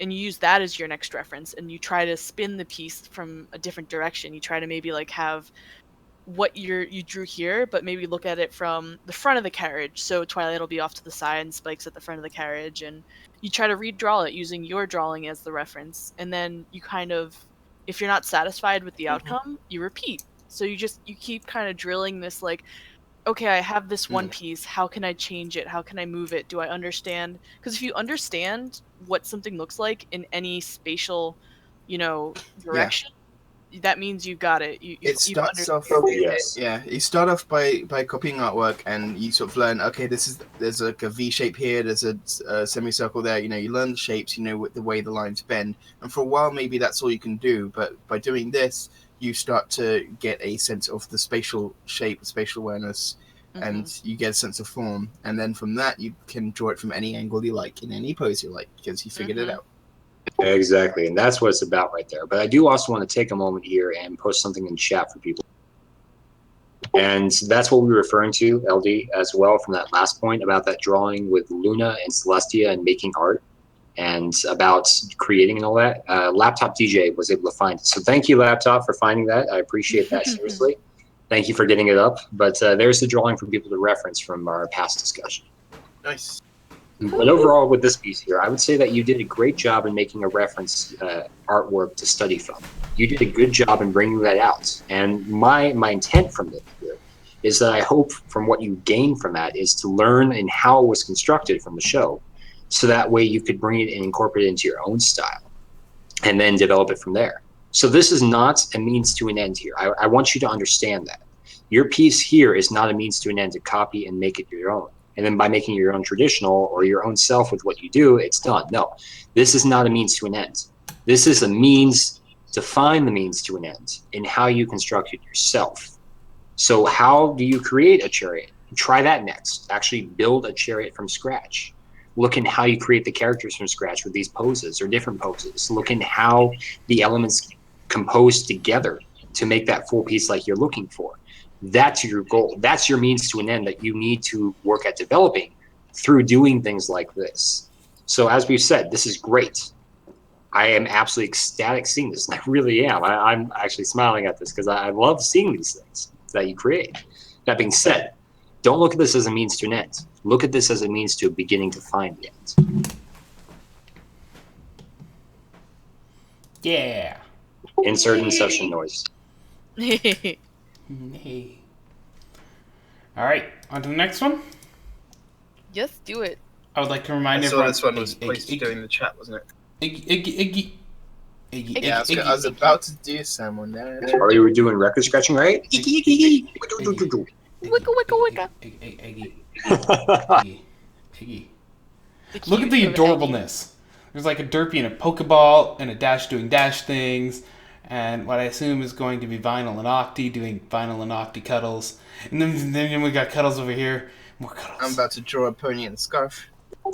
and you use that as your next reference, and you try to spin the piece from a different direction. You try to maybe like have what you drew here, but maybe look at it from the front of the carriage. So Twilight will be off to the side and Spike's at the front of the carriage, and you try to redraw it using your drawing as the reference. And then you kind of, if you're not satisfied with the outcome, you repeat. So you keep kind of drilling this like okay, I have this one Mm. piece. How can I change it? How can I move it? Do I understand? Because if you understand what something looks like in any spatial, direction, that means you got it. It You've starts off. understood. Yes. Yeah, you start off by copying artwork, and you sort of learn. Okay, there's like a V shape here. There's a semicircle there. You learn the shapes. You know the way the lines bend, and for a while maybe that's all you can do. But by doing this, you start to get a sense of the spatial shape, spatial awareness, and you get a sense of form. And then from that, you can draw it from any angle you like, in any pose you like, because you figured it out. Exactly, and that's what it's about right there. But I do also want to take a moment here and post something in chat for people. And that's what we were referring to, LD, as well, from that last point about that drawing with Luna and Celestia and making art and about creating and all that. Laptop DJ was able to find it. So thank you, Laptop, for finding that. I appreciate that, seriously. Thank you for getting it up. But there's the drawing for people to reference from our past discussion. Nice. But overall, with this piece here, I would say that you did a great job in making a reference artwork to study from. You did a good job in bringing that out. And my intent from this here is that I hope from what you gain from that is to learn in how it was constructed from the show. So that way you could bring it and incorporate it into your own style and then develop it from there. So this is not a means to an end here. I want you to understand that. Your piece here is not a means to an end to copy and make it your own. And then by making your own traditional or your own self with what you do, it's done. No, this is not a means to an end. This is a means to find the means to an end in how you construct it yourself. So how do you create a chariot? Try that next. Actually build a chariot from scratch. Look at how you create the characters from scratch with these poses or different poses. Look at how the elements compose together to make that full piece like you're looking for. That's your goal. That's your means to an end that you need to work at developing through doing things like this. So as we've said, this is great. I am absolutely ecstatic seeing this, and I really am. I'm actually smiling at this because I love seeing these things that you create. That being said, don't look at this as a means to an end. Look at this as a means to a beginning to find the end. Yeah. Insert Inception noise. Hey. All right, on to the next one. Yes, do it. I would like to remind I saw everyone. this one was posted during the chat, wasn't it? Iggy. Yeah, I was about to do someone there. Or you were doing record scratching, right? Iggy. Wicka. Iggy. Look at the adorableness. There's like a Derpy and a Pokeball and a Dash doing Dash things, and what I assume is going to be Vinyl and Octi doing Vinyl and Octi cuddles. And then we got cuddles over here. More cuddles. I'm about to draw a pony and scarf.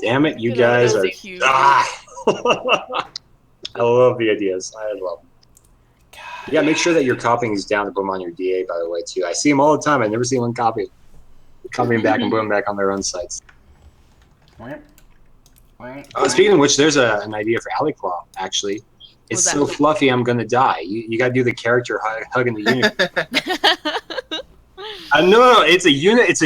Damn it, you Look at guys those are. cute. I love the ideas. I love them. Yeah, make sure that you're copying these down to put them on your DA, by the way, too. I see them all the time. I never see one copy them back and put them back on their own sites. Speaking of which, there's an idea for Aliclaw, actually. It's so fluffy, I'm going to die. You got to do the character hugging the unicorn. No, it's a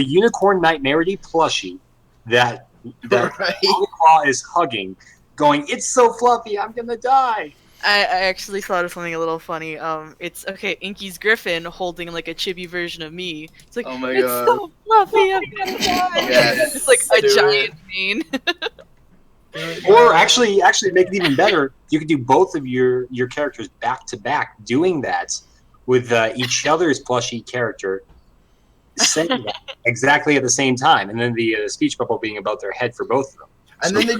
unicorn nightmarity plushie that Aliclaw is hugging, going, it's so fluffy, I'm going to die. I actually thought of something a little funny. It's Inky's Griffin holding like a chibi version of me. It's like, Oh my it's God. so fluffy, I'm gonna die. Yes, It's like a do giant mane. Or actually make it even better. You could do both of your characters back to back, doing that with each other's plushie character saying that exactly at the same time, and then the speech bubble being about their head for both of them. And then in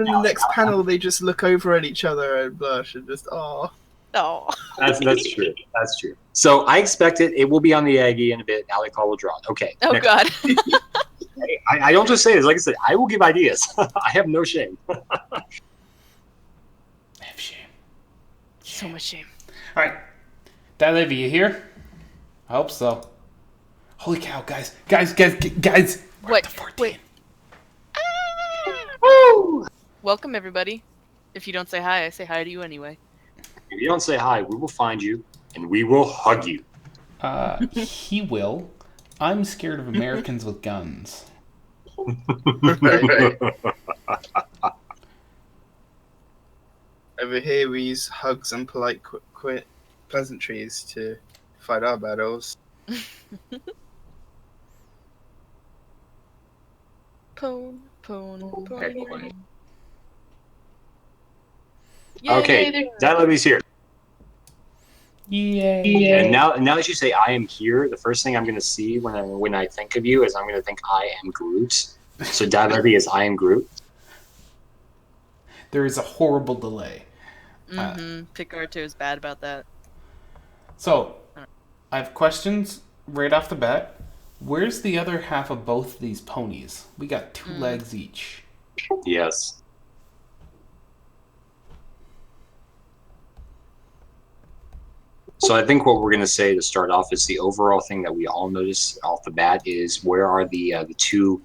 the next panel, they just look over at each other and blush and just, oh. Oh. That's true. That's true. So I expect it will be on the Aggie in a bit. Aliclaw will draw it. Okay. Oh next. God. I don't just say this. Like I said, I will give ideas. I have no shame. I have shame. So much shame. All right, Dad, you here? I hope so. Holy cow, guys! We're What? at the 14. Wait. Welcome everybody. If you don't say hi, I say hi to you anyway. If you don't say hi, we will find you and we will hug you. He will. I'm scared of Americans with guns. Right. Over here, we use hugs and polite pleasantries to fight our battles. Excellent. Yay, Okay, Dilaby's here. Yay. And now that you say I am here, the first thing I'm going to see when I think of you is I'm going to think I am Groot. So Dilaby is I am Groot. There is a horrible delay. Picarto is bad about that. So, I have questions right off the bat. Where's the other half of both these ponies? We got 2 legs each. Yes. So I think what we're going to say to start off is the overall thing that we all notice off the bat is where are the 2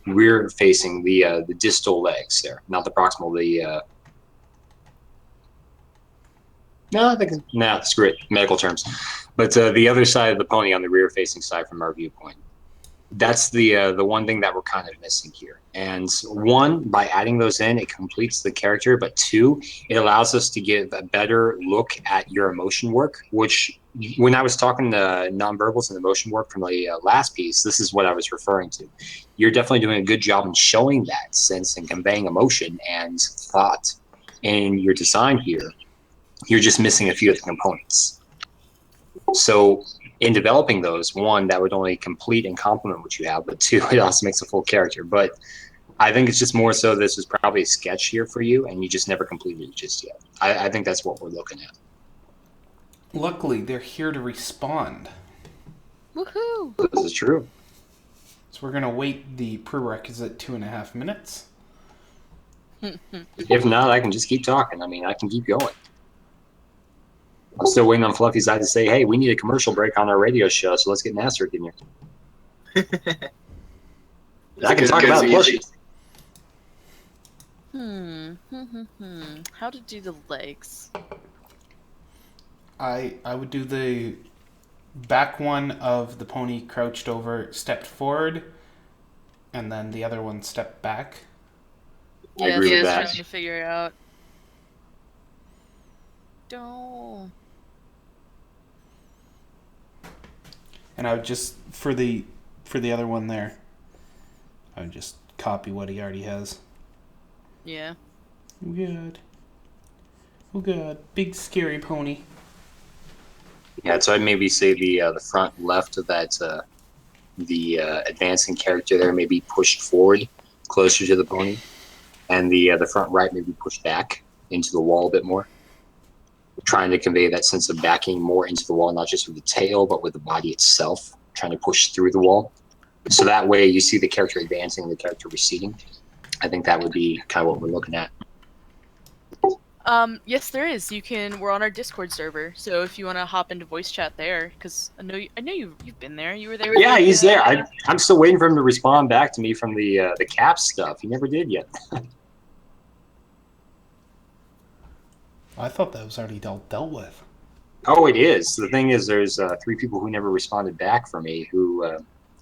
rear facing the distal legs there, not the proximal. Screw it, medical terms. But the other side of the pony on the rear facing side from our viewpoint. That's the one thing that we're kind of missing here. And 1, by adding those in, it completes the character. But 2, it allows us to give a better look at your emotion work, which when I was talking to nonverbals and emotion work from the last piece, this is what I was referring to. You're definitely doing a good job in showing that sense and conveying emotion and thought in your design here. You're just missing a few of the components. So in developing those, 1, that would only complete and complement what you have, but 2, it also makes a full character. But I think it's just more so this is probably a sketch here for you, and you just never completed it just yet. I think that's what we're looking at. Luckily, they're here to respond. Woohoo! This is true. So we're going to wait the prerequisite 2.5 minutes. If not, I can just keep talking. I mean, I can keep going. I'm still waiting on Fluffy's eye to say, hey, we need a commercial break on our radio show, so let's get an asterisk in here. I can talk about plushies. How to do the legs? I would do the back one of the pony crouched over, stepped forward, and then the other one stepped back. I agree with that. Trying to figure out. Don't. And I would just for the other one there, I would just copy what he already has. Yeah. Oh god. Oh god. Big scary pony. Yeah, so I'd maybe say the front left of that the advancing character there may be pushed forward closer to the pony, and the front right may be pushed back into the wall a bit more, trying to convey that sense of backing more into the wall, not just with the tail, but with the body itself, trying to push through the wall. So that way you see the character advancing and the character receding. I think that would be kind of what we're looking at. Yes, there is. We're on our Discord server, so if you want to hop into voice chat there, because I know you've been there. You were there. Yeah, he's there. I'm still waiting for him to respond back to me from the cap stuff. He never did yet. I thought that was already dealt with. Oh, it is. The thing is, there's 3 people who never responded back for me who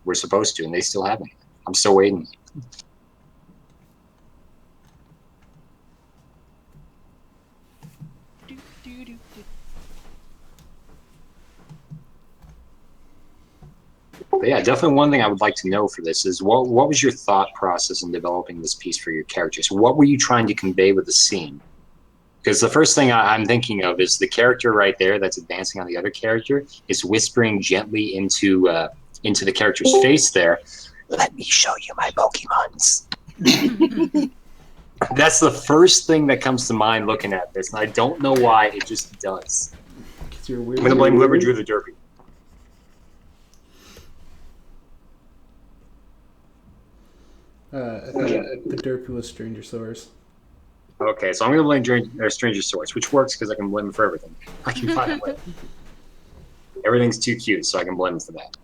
were supposed to, and they still haven't. I'm still waiting. But yeah, definitely one thing I would like to know for this is what was your thought process in developing this piece for your characters? What were you trying to convey with the scene? Because the first thing I'm thinking of is the character right there that's advancing on the other character is whispering gently into the character's face there, "Let me show you my Pokemons." That's the first thing that comes to mind looking at this, and I don't know why, it just does. I'm going to blame whoever drew the Derpy. I think the Derpy was Strangersaurus. Okay, so I'm going to blame Strangersaurus, which works because I can blame him for everything. I can find a way. Everything's too cute, so I can blame him for that.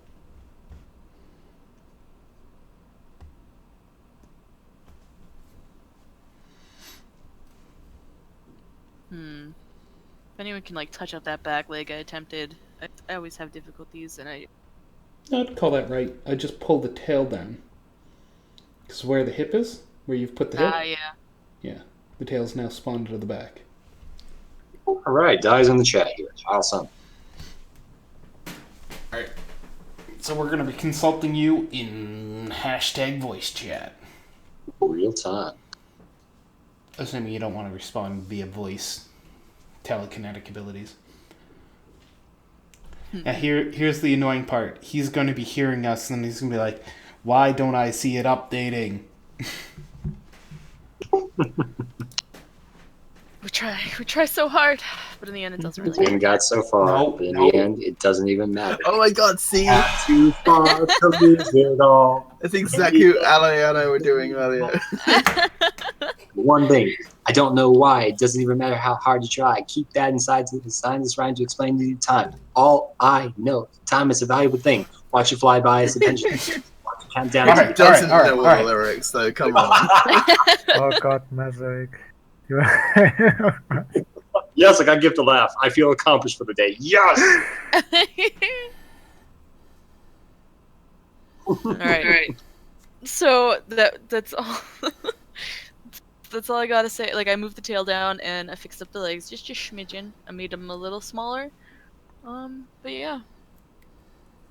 If anyone can touch up that back leg I attempted, I always have difficulties, and I'd call that right. I just pull the tail down. Because where the hip is, where you've put the hip. yeah. Yeah, the tail's now spawned to the back. All right, Dies in the chat here. Awesome. All right. So we're going to be consulting you in # voice chat. real time. Assuming you don't want to respond via voice telekinetic abilities. Now here's the annoying part. He's going to be hearing us and he's going to be like, why don't I see it updating? We try so hard, but in the end it doesn't really We got so far, No, but in no. the end, it doesn't even matter. Oh my god, see? Too far to lose it all. That's exactly what Ali and I were doing earlier. One thing, I don't know why. It doesn't even matter how hard you try. Keep that inside this rhyme to explain to you time. All I know, time is a valuable thing. Watch it fly by as a pendulum. Watch it count down. All He right, doesn't all right, know all all right. the lyrics, though. Come on. Oh God, Mazurek. You Yes, I got to give the laugh. I feel accomplished for the day. Yes. All right. So that's all. That's all I gotta say. Like, I moved the tail down and I fixed up the legs just a smidgen. I made them a little smaller. But yeah.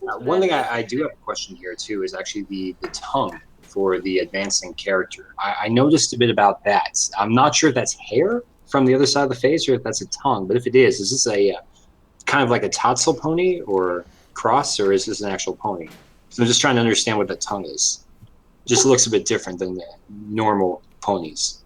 One thing I do have a question here too is actually the tongue for the advancing character. I noticed a bit about that. I'm not sure if that's hair from the other side of the face or if that's a tongue. But if it is this a kind of like a Totzel pony or cross, or is this an actual pony? So I'm just trying to understand what the tongue is. It just looks a bit different than the normal ponies.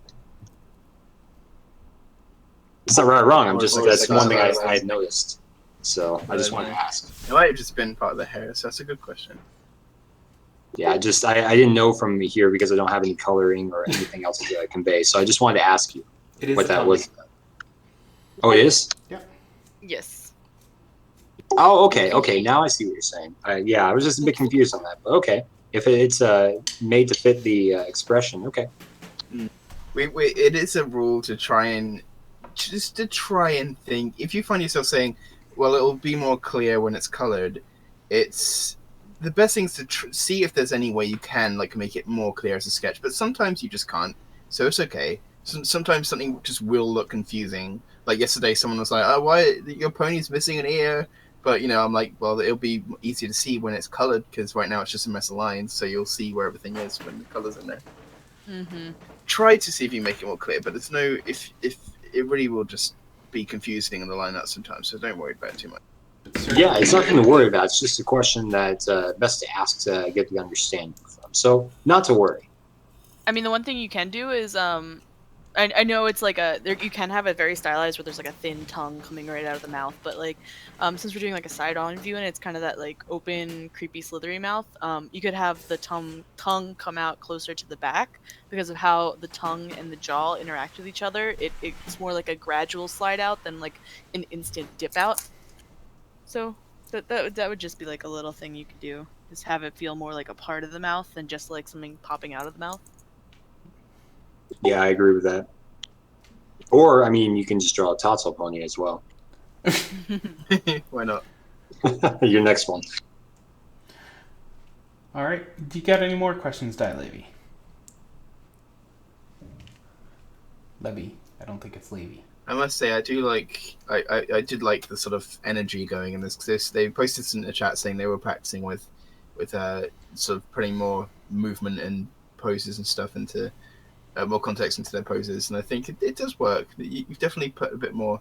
It's not right or wrong. I'm just like, that's one thing I had noticed. So I just wanted to ask. It might have just been part of the hair, so that's a good question. Yeah, I didn't know from here because I don't have any coloring or anything else to convey. So I just wanted to ask you It is what a that tongue. was. Oh, it is? Yes. Oh, okay. Now I see what you're saying. Yeah, I was just a bit confused on that. But okay, if it's made to fit the expression, okay. It is a rule to try and think. If you find yourself saying, "Well, it'll be more clear when it's colored," it's the best thing is to see if there's any way you can like make it more clear as a sketch. But sometimes you just can't, so it's okay. Sometimes something just will look confusing. Like yesterday, someone was like, "Oh, why your pony's missing an ear?" But I'm like, well, it'll be easier to see when it's colored because right now it's just a mess of lines. So you'll see where everything is when the color's in there. Mm-hmm. Try to see if you make it more clear, but there's no if it really will just be confusing in the line up sometimes. So don't worry about it too much. Yeah, it's nothing to worry about. It's just a question that's best to ask to get the understanding from. So not to worry. I mean, the one thing you can do is I know it's like you can have it very stylized where there's like a thin tongue coming right out of the mouth, but like since we're doing like a side-on view and it's kind of that like open, creepy, slithery mouth, you could have the tongue come out closer to the back because of how the tongue and the jaw interact with each other. It's more like a gradual slide out than like an instant dip out. So that would just be like a little thing you could do, just have it feel more like a part of the mouth than just like something popping out of the mouth. Yeah, I agree with that. Or, I mean, you can just draw a Totzel pony as well. Why not? Your next one. All right. Do you got any more questions, Levy? Levy. I don't think it's Levy. I must say, I do like. I did like the sort of energy going in this because they posted this in the chat saying they were practicing with sort of putting more movement and poses and stuff into more context into their poses, and I think it does work. You've definitely put a bit more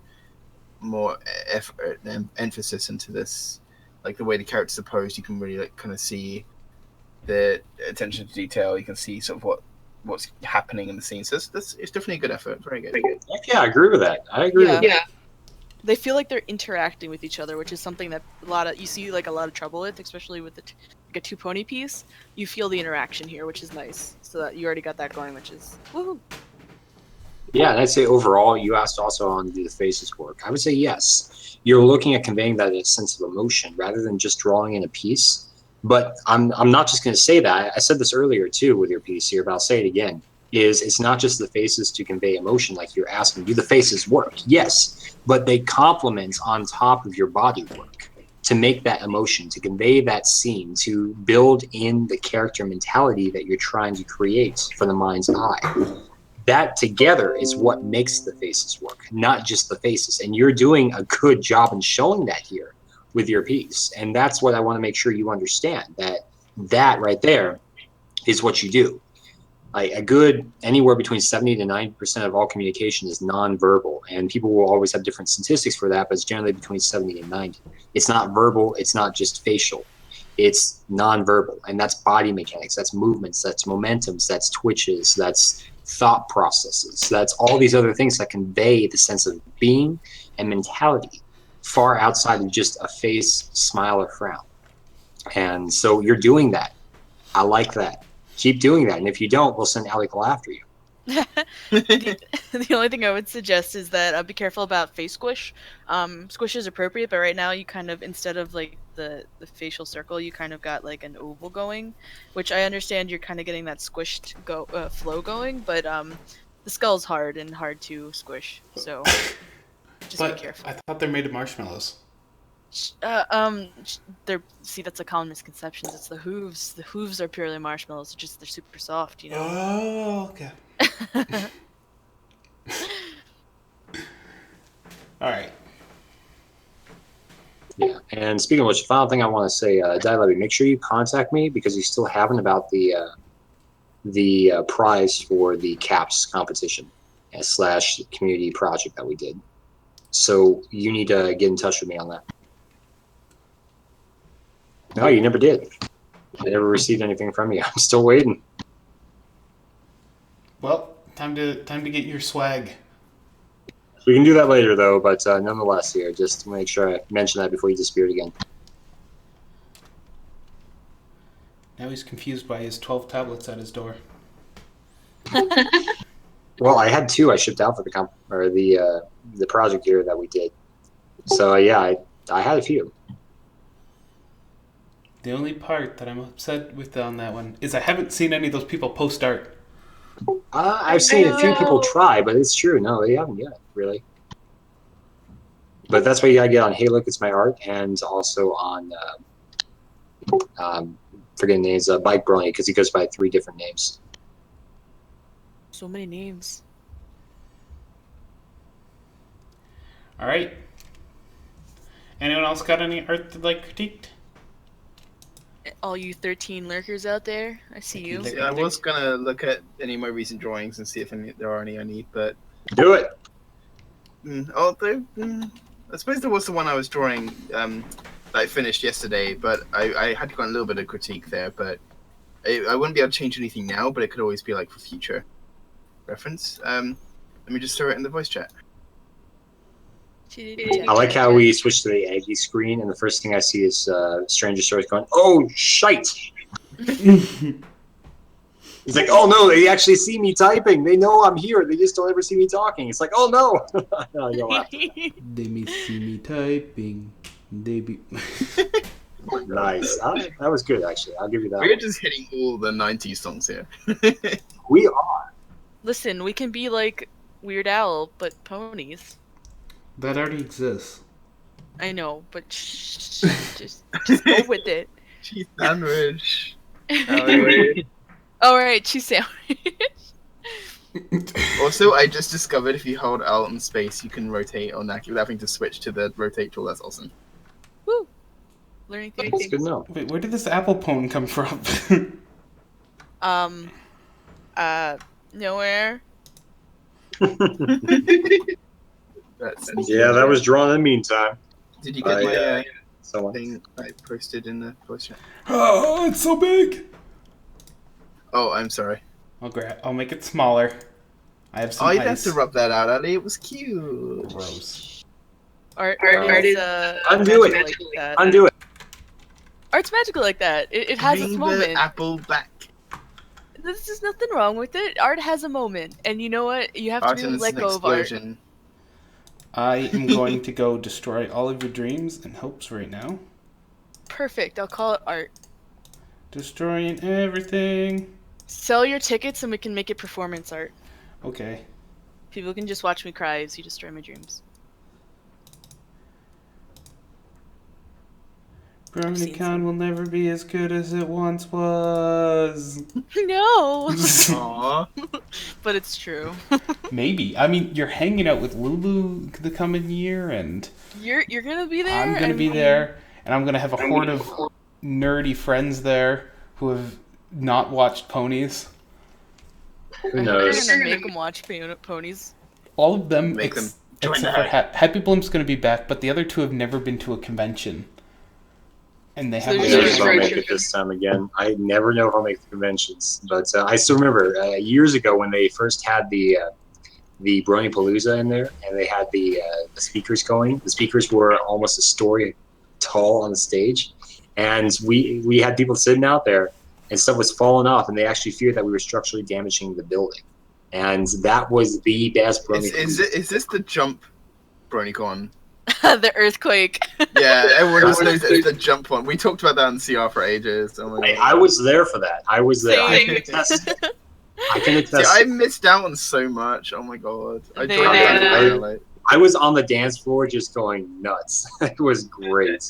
effort and emphasis into this, like the way the characters are posed. You can really like kind of see the attention to detail. You can see sort of what's happening in the scene. So it's definitely a good effort. Very good. Yeah, I agree with that. I agree with that. Yeah. They feel like they're interacting with each other, which is something that you see like a lot of trouble with, especially with like a two pony piece. You feel the interaction here, which is nice. So that you already got that going, which is woohoo. Yeah, and I'd say overall, you asked also on do the faces work. I would say yes. You're looking at conveying that sense of emotion rather than just drawing in a piece. But I'm not just going to say that. I said this earlier too with your piece here, but I'll say it again. It's not just the faces to convey emotion like you're asking. Do the faces work? Yes, but they complement on top of your body work to make that emotion, to convey that scene, to build in the character mentality that you're trying to create for the mind's eye. That together is what makes the faces work, not just the faces. And you're doing a good job in showing that here with your piece. And that's what I want to make sure you understand, that right there is what you do. a good anywhere between 70 to 90% of all communication is nonverbal, and people will always have different statistics for that, but it's generally between 70 and 90. It's not verbal, it's not just facial, it's nonverbal, and that's body mechanics, that's movements, that's momentums, that's twitches, that's thought processes, that's all these other things that convey the sense of being and mentality far outside of just a face, smile, or frown. And so you're doing that. I like that. Keep doing that, and if you don't, we'll send Alec after you. The only thing I would suggest is that be careful about face squish. Squish is appropriate, but right now you kind of, instead of like the facial circle, you kind of got like an oval going, which I understand you're kind of getting that squished flow going, but the skull's hard and hard to squish, so just be careful. I thought they're made of marshmallows. See, that's a common misconception. It's the hooves. The hooves are purely marshmallows. They're super soft, you know. Oh, okay. All right. Yeah, and speaking of which, final thing I want to say, Dialeby, make sure you contact me because you still haven't about the prize for the CAPS competition / community project that we did. So you need to get in touch with me on that. No, you never did. I never received anything from you. I'm still waiting. Well, time to get your swag. We can do that later, though. But nonetheless, here, just to make sure I mention that before you disappeared again. Now he's confused by his 12 tablets at his door. Well, I had 2 I shipped out for the project here that we did. So yeah, I had a few. The only part that I'm upset with on that one is I haven't seen any of those people post art. I've seen a few people try, but it's true. No, they haven't yet, really. But that's why you gotta get on Hey Look, It's My Art, and also on forgetting names, Bike Brawny, because he goes by 3 different names. So many names. All right. Anyone else got any art that like critiqued? All you 13 lurkers out there, I see you. Yeah, I was gonna look at any of my recent drawings and see if there are any I need, but Do it. I suppose there was the one I was drawing that I finished yesterday, but I had got a little bit of critique there, but I wouldn't be able to change anything now, but it could always be like for future reference. Let me just throw it in the voice chat. I like how we switched to the Aggie screen, and the first thing I see is Stranger Stories going, "Oh, shite!" He's like, "Oh no, they actually see me typing. They know I'm here. They just don't ever see me talking." It's like, "Oh no!" They may see me typing. They be. Nice. That was good, actually. I'll give you that. We're just hitting all the 90s songs here. We are. Listen, we can be like Weird Al, but ponies. That already exists. I know, but just go with it. Cheese sandwich. Alright, cheese sandwich. Also, I just discovered if you hold Alt and space, you can rotate on that without having to switch to the rotate tool. That's awesome. Woo! Learning things. That's good to know. Wait, where did this apple pone come from? Nowhere. Yeah, that was drawn in the meantime. Did you get my someone thing I posted in the voice chat? Oh, it's so big. Oh, I'm sorry. I'll make it smaller. I have some Oh, you'd ice. have to rub that out, Ali. It was cute. Gross. Art is, undo it. Like that. Undo it. Art's magical like that. It has its Bring moment. the apple back. There's nothing wrong with it. Art has a moment, and you know what? You have Art to and really it's let an go of art. explosion. I am going to go destroy all of your dreams and hopes right now. Perfect. I'll call it art. Destroying everything. Sell your tickets, and we can make it performance art. Okay. People can just watch me cry as you destroy my dreams. BronyCon will never be as good as it once was. No. Aww. But it's true. Maybe. I mean, you're hanging out with Lulu the coming year, and You're gonna be there. I'm gonna be there, and I'm gonna have a horde of nerdy friends there who have not watched ponies. Who I hope knows? they're gonna make them watch ponies. All of them, Make them join except the for Happy Bloom's going to be back, but the other two have never been to a convention. And they So have Who they're knows just if I'll gonna make it this time again. I never know if I'll make the conventions. But I still remember years ago when they first had the Brony Palooza in there, and they had the speakers going. The speakers were almost a story tall on the stage, and we had people sitting out there, and stuff was falling off, and they actually feared that we were structurally damaging the building. And that was the best Brony Palooza. Is this the jump BronyCon? The earthquake. Yeah, everyone just knows it's the jump one. We talked about that on CR for ages. Oh my God. I was there for that. I was there. I Same. can attest. I can See, attest. I missed out on so much. Oh my God. I They- joined they- that late. I was on the dance floor just going nuts. It was great.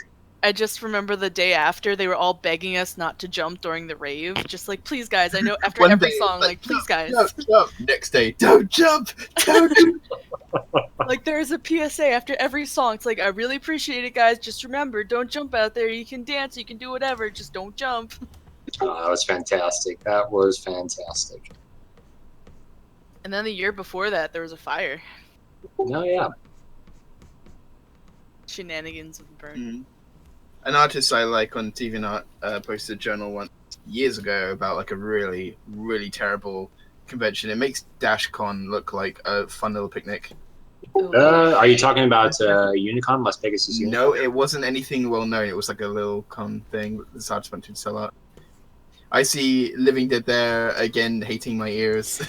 I just remember the day after they were all begging us not to jump during the rave. Just like, please guys, I know after One every day, song, like, please guys. Jump, jump. Next day, don't jump. Don't jump. Like there is a PSA after every song. It's like, I really appreciate it, guys. Just remember, don't jump out there. You can dance, you can do whatever. Just don't jump. That was fantastic. That was fantastic. And then the year before that, there was a fire. No, yeah. Shenanigans of the burn. Mm. An artist I like on TV Art posted a journal once years ago about like a really, really terrible convention. It makes DashCon look like a fun little picnic. Are you talking about Unicon, Las Vegas? Unicon? No, it wasn't anything well known. It was like a little con thing. This artist went to sell out. I see Living Dead there again, hating my ears.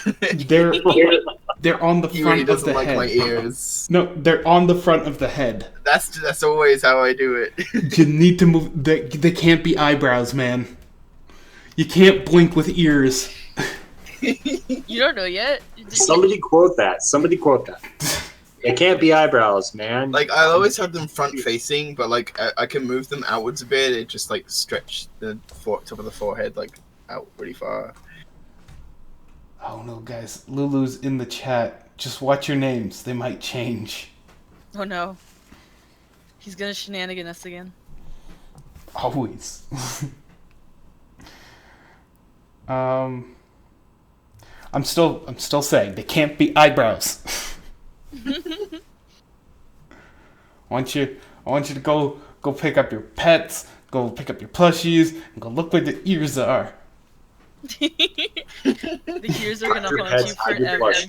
They're on the He front really of doesn't the like head. my ears. No, they're on the front of the head. That's always how I do it. You need to move. They can't be eyebrows, man. You can't blink with ears. You don't know yet. Somebody quote that. Somebody quote that. It can't be eyebrows, man. Like I always have them front facing, but like I can move them outwards a bit. It just like stretch the top of the forehead like out pretty far. Oh no, guys. Lulu's in the chat. Just watch your names. They might change. Oh no. He's gonna shenanigan us again. Always. I'm still saying they can't be eyebrows. I want you to go pick up your pets, go pick up your plushies, and go look where the ears are. The ears are gonna Your haunt you pets hide your forever. plush.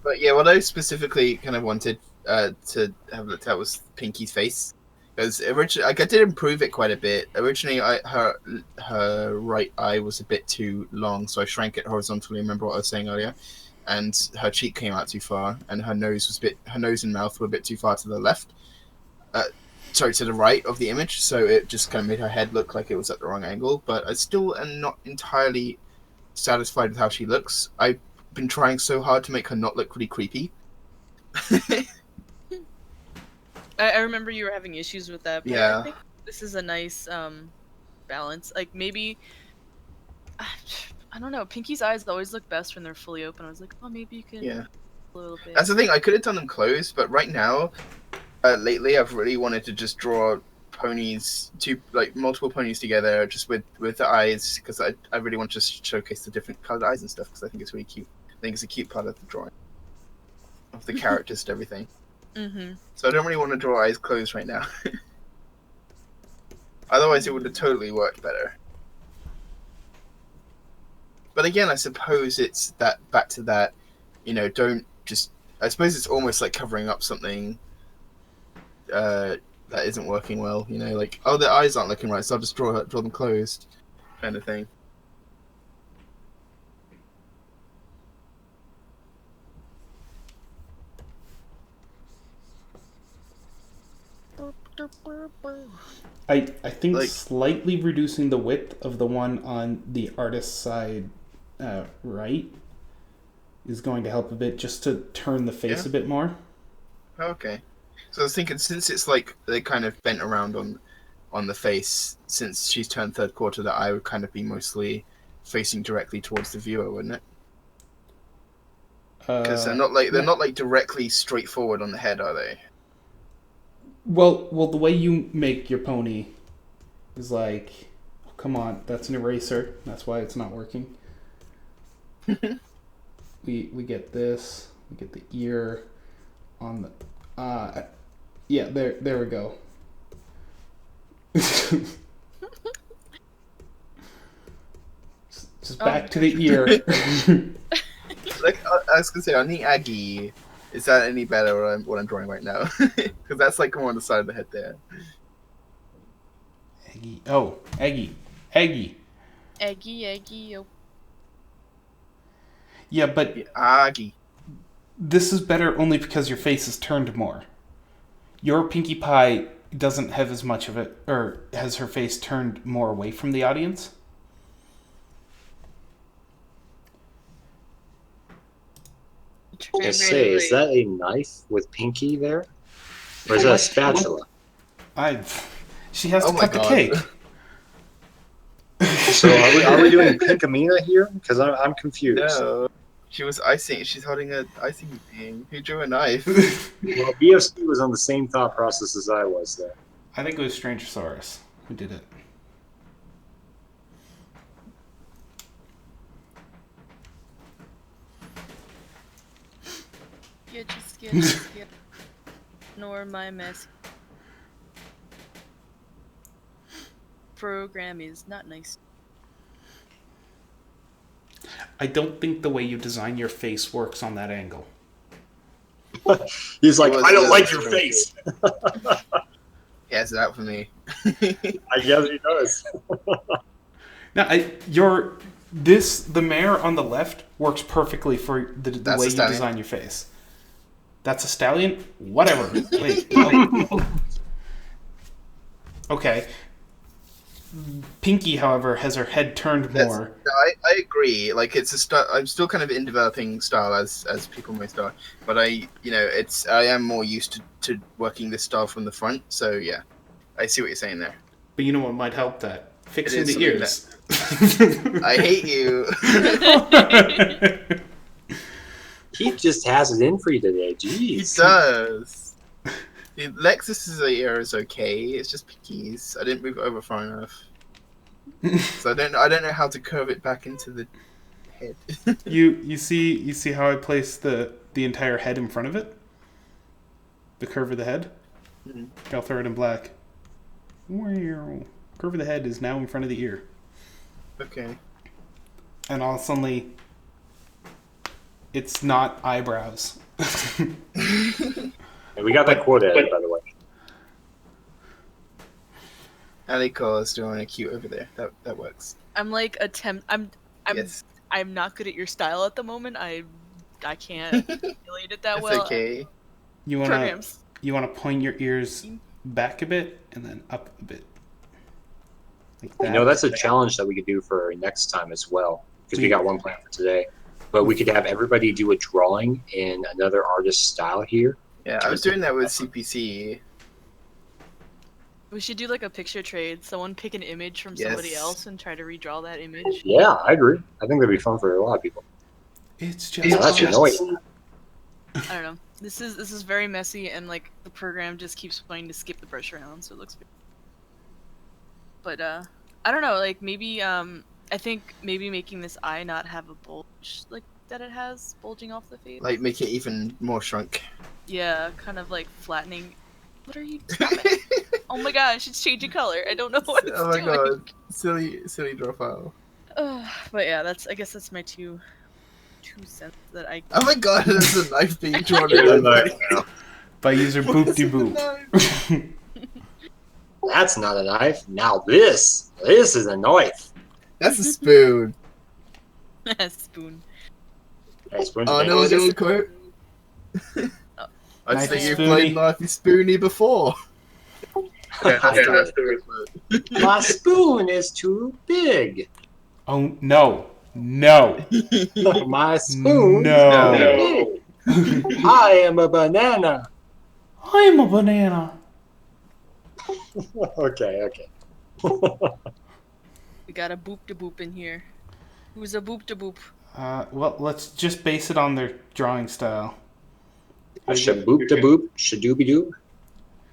But yeah, what I specifically kind of wanted to have looked at was Pinky's face, because originally, like, I did improve it quite a bit. Originally, her right eye was a bit too long, so I shrank it horizontally. Remember what I was saying earlier? And her cheek came out too far, and her nose and mouth were a bit too far to the left. Sorry, to the right of the image, so it just kind of made her head look like it was at the wrong angle. But I still am not entirely satisfied with how she looks. I've been trying so hard to make her not look really creepy. I remember you were having issues with that, but Yeah. I think this is a nice balance. Like maybe I don't know. Pinky's eyes always look best when they're fully open. I was like, oh, maybe you can Yeah. a little bit. That's the thing. I could have done them closed, but right now, lately, I've really wanted to just draw ponies, multiple ponies together, just with the eyes, because I really want to just showcase the different colored eyes and stuff, because I think it's really cute. I think it's a cute part of the drawing, of the characters and everything. Mm-hmm. So I don't really want to draw eyes closed right now. Otherwise, it would have totally worked better. But again, I suppose it's that back to that, don't just. I suppose it's almost like covering up something that isn't working well. Like, oh, their eyes aren't looking right, so I'll just draw them closed, kind of thing. I think Like- slightly reducing the width of the one on the artist's side right is going to help a bit, just to turn the face Yeah. a bit more. Okay. So I was thinking, since it's like they kind of bent around on the face, since she's turned third quarter, that I would kind of be mostly facing directly towards the viewer, wouldn't it? Because they're not like directly straight forward on the head, are they? Well, the way you make your pony is like, oh, come on, that's an eraser. That's why it's not working. we get this. We get the ear on the. Yeah, there we go. Just back to the ear. Like I was gonna say, on the Aggie, is that any better what I'm drawing right now? Because that's like more on the side of the head there. Eggy. Oh, Eggy. Eggy, yo. Yeah, but The Aggie. this is better only because your face is turned more. Your Pinkie Pie doesn't have as much of it, or has her face turned more away from the audience. I say, is that a knife with Pinky there? Or is that a spatula? She has Oh to my cut the God. cake. So are we doing Pinkamena here? Because I'm confused. No. She was icing. She's holding a icing thing. Who drew a knife? Well, BFC was on the same thought process as I was there. I think it was Strangosaurus who did it. Get. Nor my mess. Program is not nice. I don't think the way you design your face works on that angle. He's like, It was I don't like really your good. face. He has it out for me. I guess he does. Now, the mare on the left works perfectly for the That's way a you stallion. design your face. That's a stallion? Whatever. Wait. Oh. Okay. Pinky, however, has her head turned more. No, I agree. Like it's a style. I'm still kind of in developing style as people most are, but I am more used to working this style from the front. So yeah, I see what you're saying there. But you know what might help that? Fixing is the something ears. I hate you. He just has it in for you today. He Jeez. does. Lexus's ear is okay. It's just Pinky's. I didn't move it over far enough, so I don't know how to curve it back into the head. You see how I place the entire head in front of it? The curve of the head? Mhm. I'll throw it in black. Wow. Curve of the head is now in front of the ear. Okay. And all suddenly it's not eyebrows. And we got that quote added, by the way. Alico is doing a cute over there. That works. I'm like I'm Yes. I'm not good at your style at the moment. I can't relate it that It's well. okay. You wanna Programs. point your ears back a bit and then up a bit. Like that. You know, that's a challenge that we could do for next time as well, because we got one plan for today. But we could have everybody do a drawing in another artist's style here. Yeah, I was doing that with CPC. We should do like a picture trade. Someone pick an image from somebody Yes. else and try to redraw that image. Yeah, I agree. I think that'd be fun for a lot of people. It's Yeah, just that's annoying. I don't know. This is very messy and like the program just keeps wanting to skip the brush around, so it looks. But I don't know. Like maybe I think maybe making this eye not have a bulge like that it has bulging off the face. Like, make it even more shrunk. Yeah, kind of like flattening. What are you? Stop it. Oh my gosh, it's changing color. I don't know what it's Oh my doing. god. Silly draw file. But yeah, I guess that's my two cents that I. Oh my god, there's a knife being drawn There's a in my knife now. by user boop de boop. That's not a knife. Now this is a knife. That's a spoon. Spoon. Hey, spoon's Oh big. no, it's a quote. I'd Knife say is you've spoony. played Knifey Spoony before. My spoon is too big. Oh no. No. My spoon No. is too big. I am a banana. I'm a banana. Okay. We got a boop de boop in here. Who's a boop de boop? Well, let's just base it on their drawing style. Shaboop da boop, shadooby doo.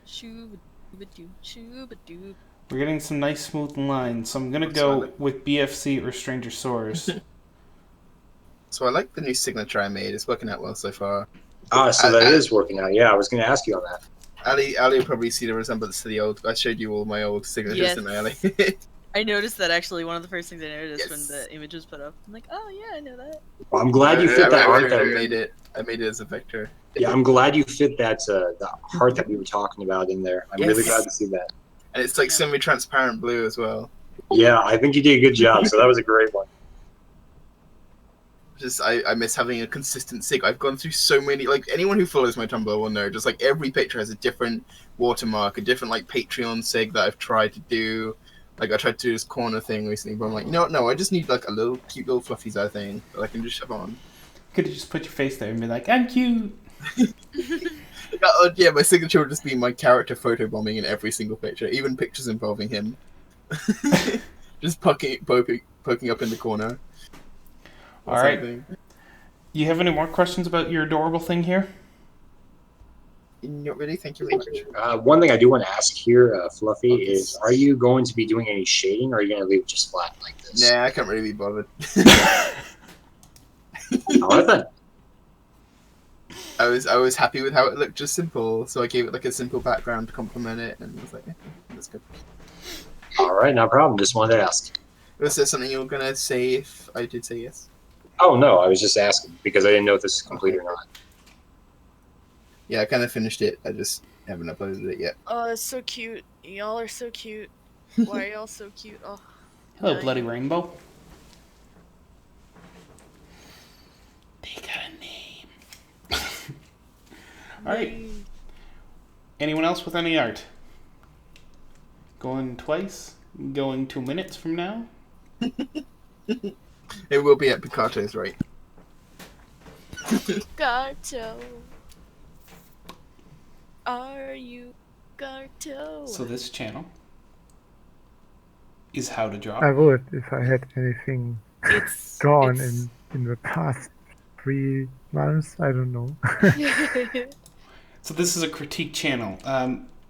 Shoo-ba-doo, shoo-ba-doo. We're getting some nice smooth lines, so I'm gonna go with BFC or Strangosaurus. So I like the new signature I made. It's working out well so far. So that is working out. Yeah, I was going to ask you on that. Ali will probably see the resemblance to the old. I showed you all my old signatures, Yes. didn't I, Ali? I noticed that actually. One of the first things I noticed Yes. when the image was put up. I'm like, oh yeah, I know that. Well, I'm glad you fit that art. I made it as a vector. Yeah, I'm glad you fit that the heart that we were talking about in there. I'm really glad to see that. And it's like semi-transparent blue as well. Yeah, I think you did a good job. So that was a great one. Just I miss having a consistent sig. I've gone through so many. Like anyone who follows my Tumblr will know. Just like every picture has a different watermark, a different like Patreon sig that I've tried to do. Like I tried to do this corner thing recently, but I'm like, no, I just need like a little cute little fluffy side thing that I can just shove on. Could have just put your face there and be like, I'm cute. Yeah, my signature would just be my character photobombing in every single picture, even pictures involving him. Just poking up in the corner. All right. You have any more questions about your adorable thing here? Not really. Thank you very much. One thing I do want to ask here, Fluffy, is are you going to be doing any shading, or are you going to leave it just flat like this? Nah, I can't really be bothered. All right then. I was happy with how it looked, just simple, so I gave it like a simple background to complement it, and I was like, that's good. All right, no problem. Just wanted to ask. Was there something you were gonna say if I did say yes? Oh no, I was just asking because I didn't know if this is complete or not. Yeah, I kind of finished it. I just haven't uploaded it yet. Oh, that's so cute. Y'all are so cute. Why are y'all so cute? Oh. Hello, Yeah, Bloody you- Rainbow. They got a name. All right. Anyone else with any art? Going twice? Going 2 minutes from now? It will be at Picato's rate. Gato. Are you Gato? So this channel is how to draw. I would if I had anything It's drawn it's- in the past 3 months. I don't know. So this is a critique channel.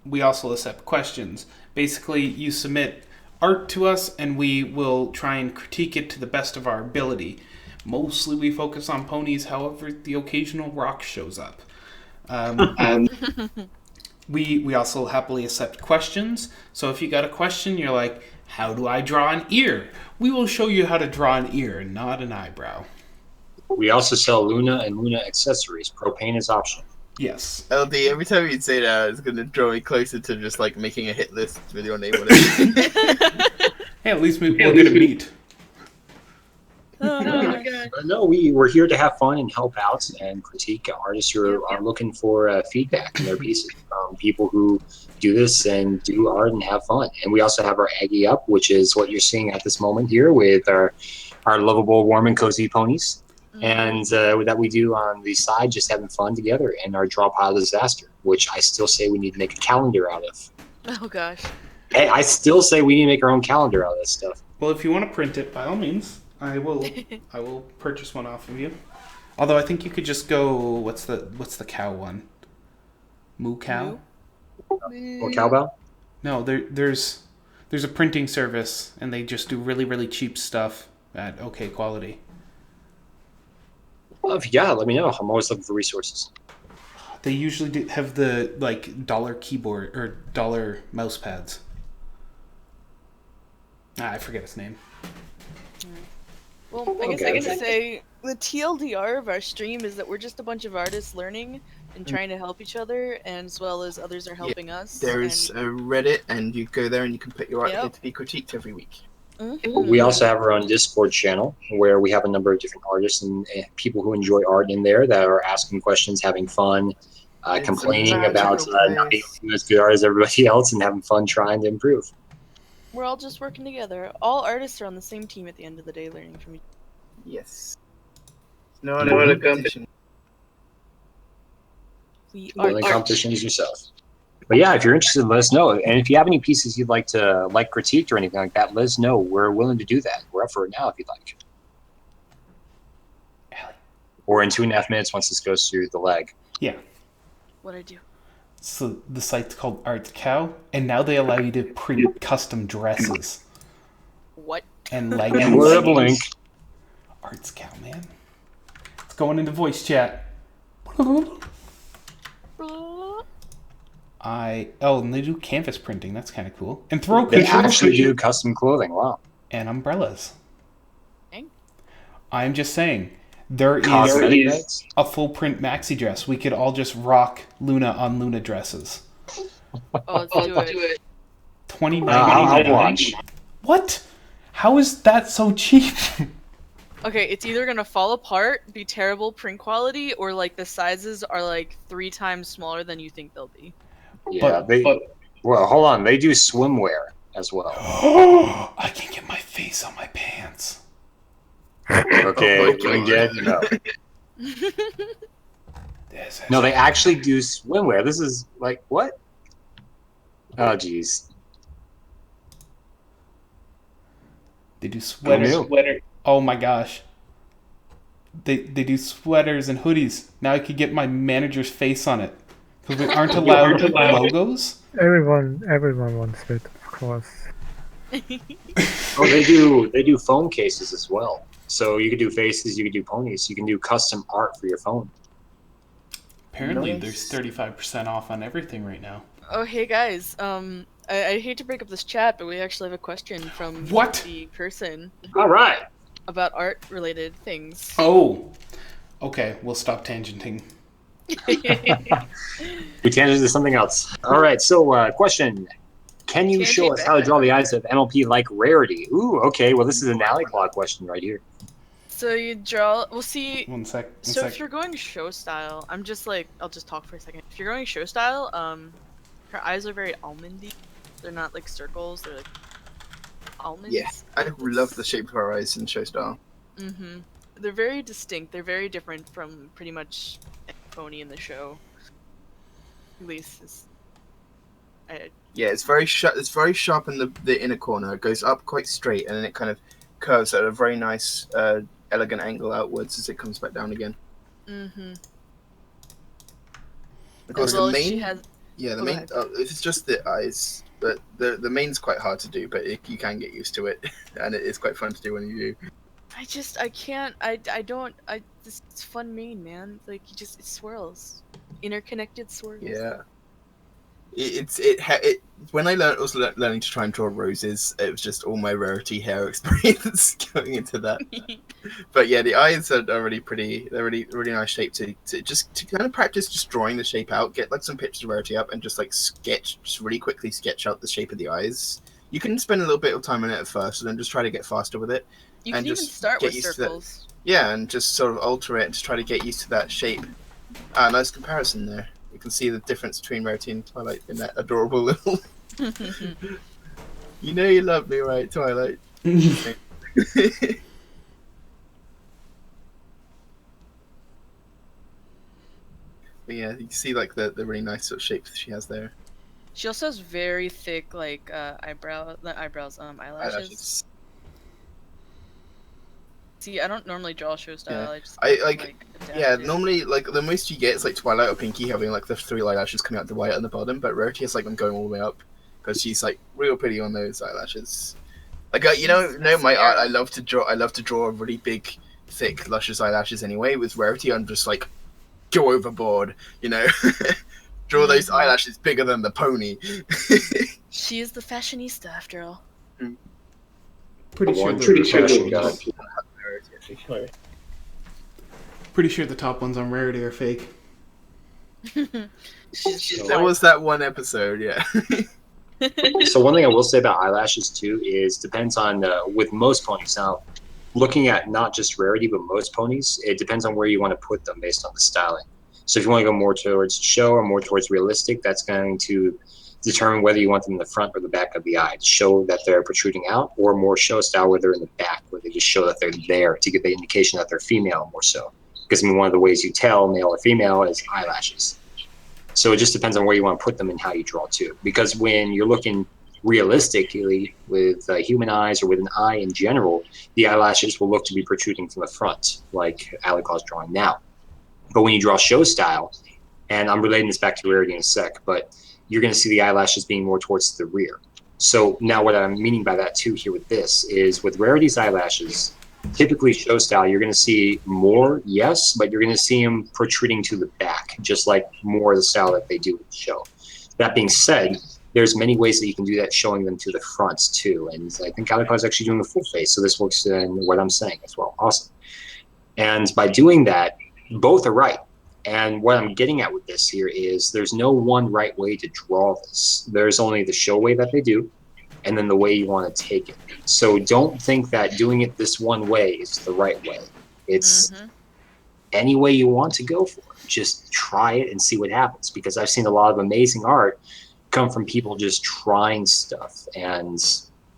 We also accept questions. Basically, you submit art to us, and we will try and critique it to the best of our ability. Mostly we focus on ponies, however, the occasional rock shows up. We also happily accept questions. So if you got a question, you're like, how do I draw an ear? We will show you how to draw an ear, not an eyebrow. We also sell Luna and Luna accessories. Propane is optional. Yes. LD, every time you'd say that, it's gonna draw me closer to just like making a hit list with your name on it. Hey, at least we'll get a meet. Oh my god. But no, we're here to have fun and help out and critique artists who are looking for feedback in their pieces from people who do this and do art and have fun. And we also have our Aggie Up, which is what you're seeing at this moment here with our lovable, warm and cozy ponies. And that we do on the side, just having fun together, and our Draw Pile Disaster, which I still say we need to make a calendar out of. Oh gosh. Hey, I still say we need to make our own calendar out of this stuff. Well, if you want to print it, by all means, I will purchase one off of you. Although I think you could just go, what's the cow one? Moo cow? Or cowbell? No, there's a printing service, and they just do really, really cheap stuff at okay quality. Well, let me know. I'm always looking for resources. They usually have the dollar keyboard or dollar mouse pads. I forget its name. Well, I guess I get to say the TLDR of our stream is that we're just a bunch of artists learning and trying to help each other, and as well as others are helping us. There's a Reddit, and you go there and you can put your art Yep. there to be critiqued every week. We also have our own Discord channel where we have a number of different artists and people who enjoy art in there that are asking questions, having fun, It's complaining a about magical not being place. as good art as everybody else, and having fun trying to improve. We're all just working together. All artists are on the same team at the end of the day, learning from each Yes. No other competition. We The are only art. competition is yourself. But yeah, if you're interested, let us know. And if you have any pieces you'd like to critiqued or anything like that, let us know. We're willing to do that. We're up for it now if you'd like. Or in 2.5 minutes once this goes through the leg. Yeah. What I do. So the site's called Arts Cow, and now they allow you to print custom dresses What? and And we'll have a link. Arts Cow, man. going into voice chat. And they do canvas printing. That's kind of cool. And throw They cushions. actually do custom clothing. Wow. And umbrellas. Dang. I'm just saying, there Cosmetic is bags? a full print maxi dress. We could all just rock Luna on Luna dresses. Oh, let's do it. I'll watch. What? How is that so cheap? Okay, it's either gonna fall apart, be terrible print quality, or like the sizes are like 3 times smaller than you think they'll be. Yeah, well, hold on. They do swimwear as well. I can get my face on my pants. Okay, no. No, they actually do swimwear. This is like, what? Oh, jeez. They do sweaters. Who knew? Oh my gosh. They do sweaters and hoodies. Now I could get my manager's face on it. Because we aren't allowed logos. Everyone wants it, of course. Oh, they do phone cases as well. So you could do faces, you could do ponies, you can do custom art for your phone. Apparently, Nice. there's 35% off on everything right now. Oh, hey guys. I hate to break up this chat, but we actually have a question from What? the person All right. about art-related things. Oh. Okay, we'll stop tangenting. We tangent to something else. All right. So, question: can you show us how to draw the eyes of MLP like Rarity? Ooh. Okay. Well, this is an alley claw question right here. So you draw. We'll see. One sec. So if you're going show style, I'll just talk for a second. If you're going show style, her eyes are very almondy. They're not like circles. They're like almonds. Yeah, I love the shape of her eyes in show style. Mm-hmm. They're very distinct. They're very different from pretty much any pony in the show. At least, Yeah, it's very sharp. It's very sharp in the inner corner. It goes up quite straight, and then it kind of curves at a very nice, elegant angle outwards as it comes back down again. Mm-hmm. Of course, As well the as main. she has. Yeah, the Go main. ahead. It's just the eyes, but the main's quite hard to do. But you can get used to it, and it is quite fun to do when you do. I can't. It's fun mane, man. Like it swirls, interconnected swirls. Yeah. It when I was learning to try and draw roses, it was just all my Rarity hair experience going into that. But yeah, the eyes are really pretty. They're really nice shape to kind of practice just drawing the shape out. Get like some pictures of Rarity up and just like just really quickly sketch out the shape of the eyes. You can spend a little bit of time on it at first, and then just try to get faster with it. You can And even just start get with used to that. circles. Yeah, and just sort of alter it and just try to get used to that shape. Nice comparison there. You can see the difference between Rarity and Twilight in that adorable little. You know you love me, right, Twilight? But yeah, you can see like the really nice sort of shapes she has there. She also has very thick like eyelashes. Eyelashes. See, I don't normally draw show style. Yeah. I just Yeah, adapt it. normally like the most you get is like Twilight or Pinky having like the 3 eyelashes coming out the white on the bottom, but Rarity has like them going all the way up because she's like real pretty on those eyelashes. Like my art, I love to draw really big, thick, luscious eyelashes anyway. With Rarity, I'm just like go overboard, draw those eyelashes bigger than the pony. She is the fashionista after all. Pretty sure the top ones on Rarity are fake. There was that one episode, yeah. So one thing I will say about eyelashes too is depends on with most ponies. Now, looking at not just Rarity but most ponies, it depends on where you want to put them based on the styling. So if you want to go more towards show or more towards realistic, that's going to determine whether you want them in the front or the back of the eye to show that they're protruding out, or more show style where they're in the back, where they just show that they're there to give the indication that they're female more so. Because one of the ways you tell male or female is eyelashes. So it just depends on where you want to put them and how you draw too. Because when you're looking realistically with human eyes or with an eye in general, the eyelashes will look to be protruding from the front, like Alicaw's drawing now. But when you draw show style, and I'm relating this back to Rarity in a sec, but you're going to see the eyelashes being more towards the rear. So now what I'm meaning by that too here with this is with Rarity's eyelashes, typically show style, you're going to see more, yes, but you're going to see them protruding to the back, just like more of the style that they do with the show. That being said, there's many ways that you can do that, showing them to the front too. And I think Alec is actually doing the full face, so this works in what I'm saying as well. Awesome. And by doing that, both are right. And what I'm getting at with this here is there's no one right way to draw this. There's only the show way that they do, and then the way you want to take it. So don't think that doing it this one way is the right way. It's any way you want to go for it. Just try it and see what happens, because I've seen a lot of amazing art come from people just trying stuff. And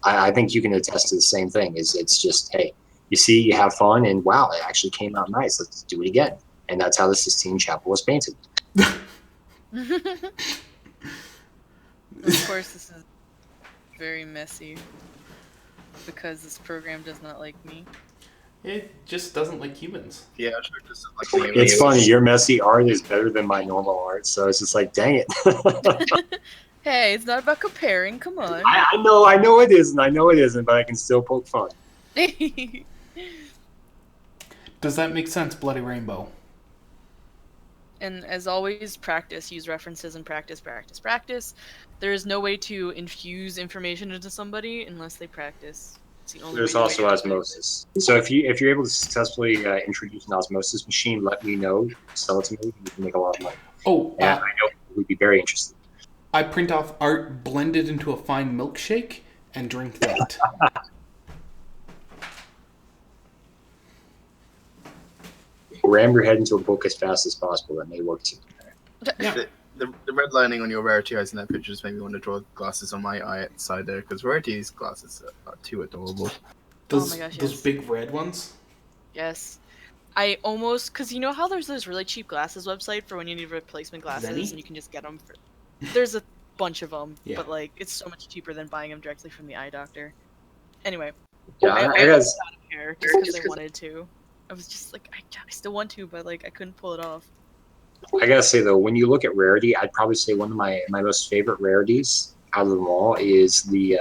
I think you can attest to the same thing. Is it's just, hey, you see, you have fun, and wow, it actually came out nice. Let's do it again. And that's how the Sistine Chapel was painted. Of course, this is very messy because this program does not like me. It just doesn't like humans. Yeah, sure. Just like me. It's funny, your messy art is better than my normal art, so it's just like, dang it. Hey, it's not about comparing. Come on. I know it isn't, but I can still poke fun. Does that make sense, Bloody Rainbow? And as always, practice. Use references and practice, practice, practice. There is no way to infuse information into somebody unless they practice. It's the only There's way to also do it. osmosis. So if you're able to successfully introduce an osmosis machine, let me know. Sell it to me. You can make a lot of money. Oh, And I know people would be very interested. I print off art blended into a fine milkshake and drink that. Ram your head into a book as fast as possible. That may work too. Yeah. The red lining on your Rarity eyes in that picture just made me want to draw glasses on my eye side there, because Rarity's glasses are too adorable. Those, oh my gosh, those yes. big red ones? Yes. I almost, because you know how there's those really cheap glasses website for when you need replacement glasses Zenny? and you can just get them for... There's a bunch of them, Yeah. but like it's so much cheaper than buying them directly from the eye doctor. Anyway, Yeah, I I guess. got a pair just because I wanted to. I was just like, I still want to, but like I couldn't pull it off. I gotta say though, when you look at rarity, I'd probably say one of my most favorite rarities out of them all is the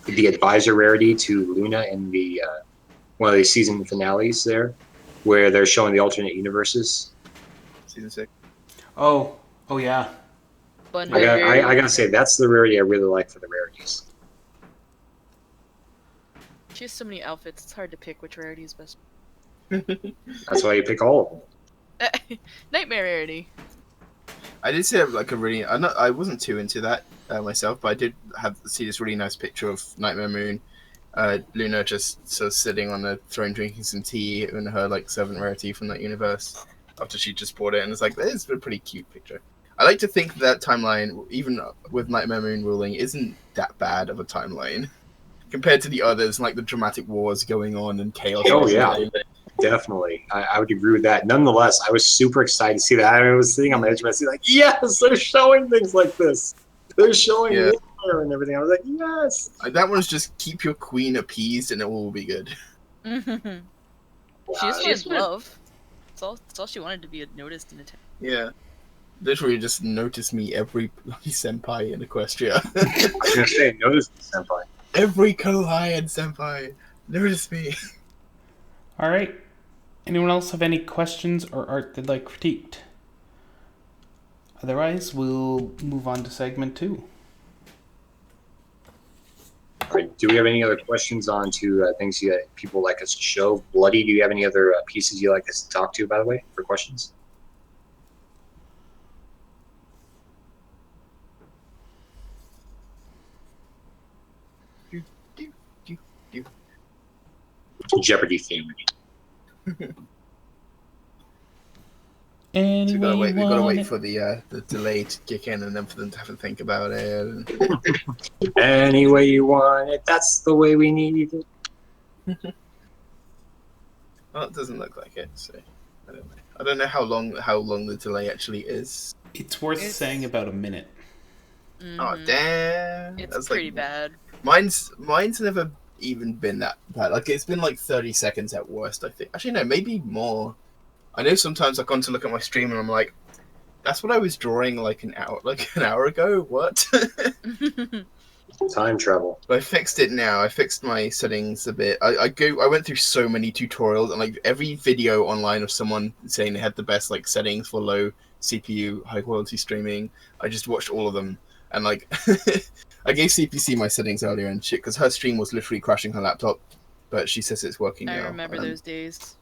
advisor rarity to Luna in the one of the season finales there, where they're showing the alternate universes. Season 6. Oh yeah. But I gotta say that's the rarity I really like for the rarities. she has so many outfits, it's hard to pick which rarity is best. That's why you pick all of them. Nightmare rarity. I did see like a really. I wasn't too into that myself, but I did see this really nice picture of Nightmare Moon, Luna just sort of sitting on a throne drinking some tea in her like servant rarity from that universe after she just bought it, and it's like it's a pretty cute picture. I like to think that timeline, even with Nightmare Moon ruling, isn't that bad of a timeline compared to the others, like the dramatic wars going on and chaos. Oh yeah. Definitely. I would agree with that. Nonetheless, I was super excited to see that. I was sitting on the edge of my seat like, yes, they're showing things like this. They're showing Yeah. there and everything. I was like, yes. That one's just keep your queen appeased and it will be good. She just wanted love. That's all she wanted, to be noticed and attacked. Yeah. Literally just notice me, every bloody senpai in Equestria. I was going to say, notice the senpai. Every Kohai and senpai, notice me. All right. Anyone else have any questions or art they'd like critiqued? Otherwise, we'll move on to segment 2. All right. Do we have any other questions on to things that people like us to show? Bloody, do you have any other pieces you'd like us to talk to, by the way, for questions? Jeopardy theme. Any So way we gotta you wait want for the delay to kick in and then for them to have to think about it. Any way you want it. That's the way we need it. Well, it doesn't look like it, so I don't know. I don't know how long the delay actually is. It's worth saying about a minute. Oh damn! It's That's pretty like, bad. Mine's never even been that bad. Like it's been like 30 seconds at worst, I think. Actually no, maybe more. I know sometimes I've gone to look at my stream and I'm like, that's what I was drawing like an hour ago? What? Time travel. But I fixed it now. I fixed my settings a bit. I went through so many tutorials and like every video online of someone saying they had the best like settings for low CPU, high quality streaming. I just watched all of them and like I gave CPC my settings earlier and shit because her stream was literally crashing her laptop, but she says it's working now. I remember those days.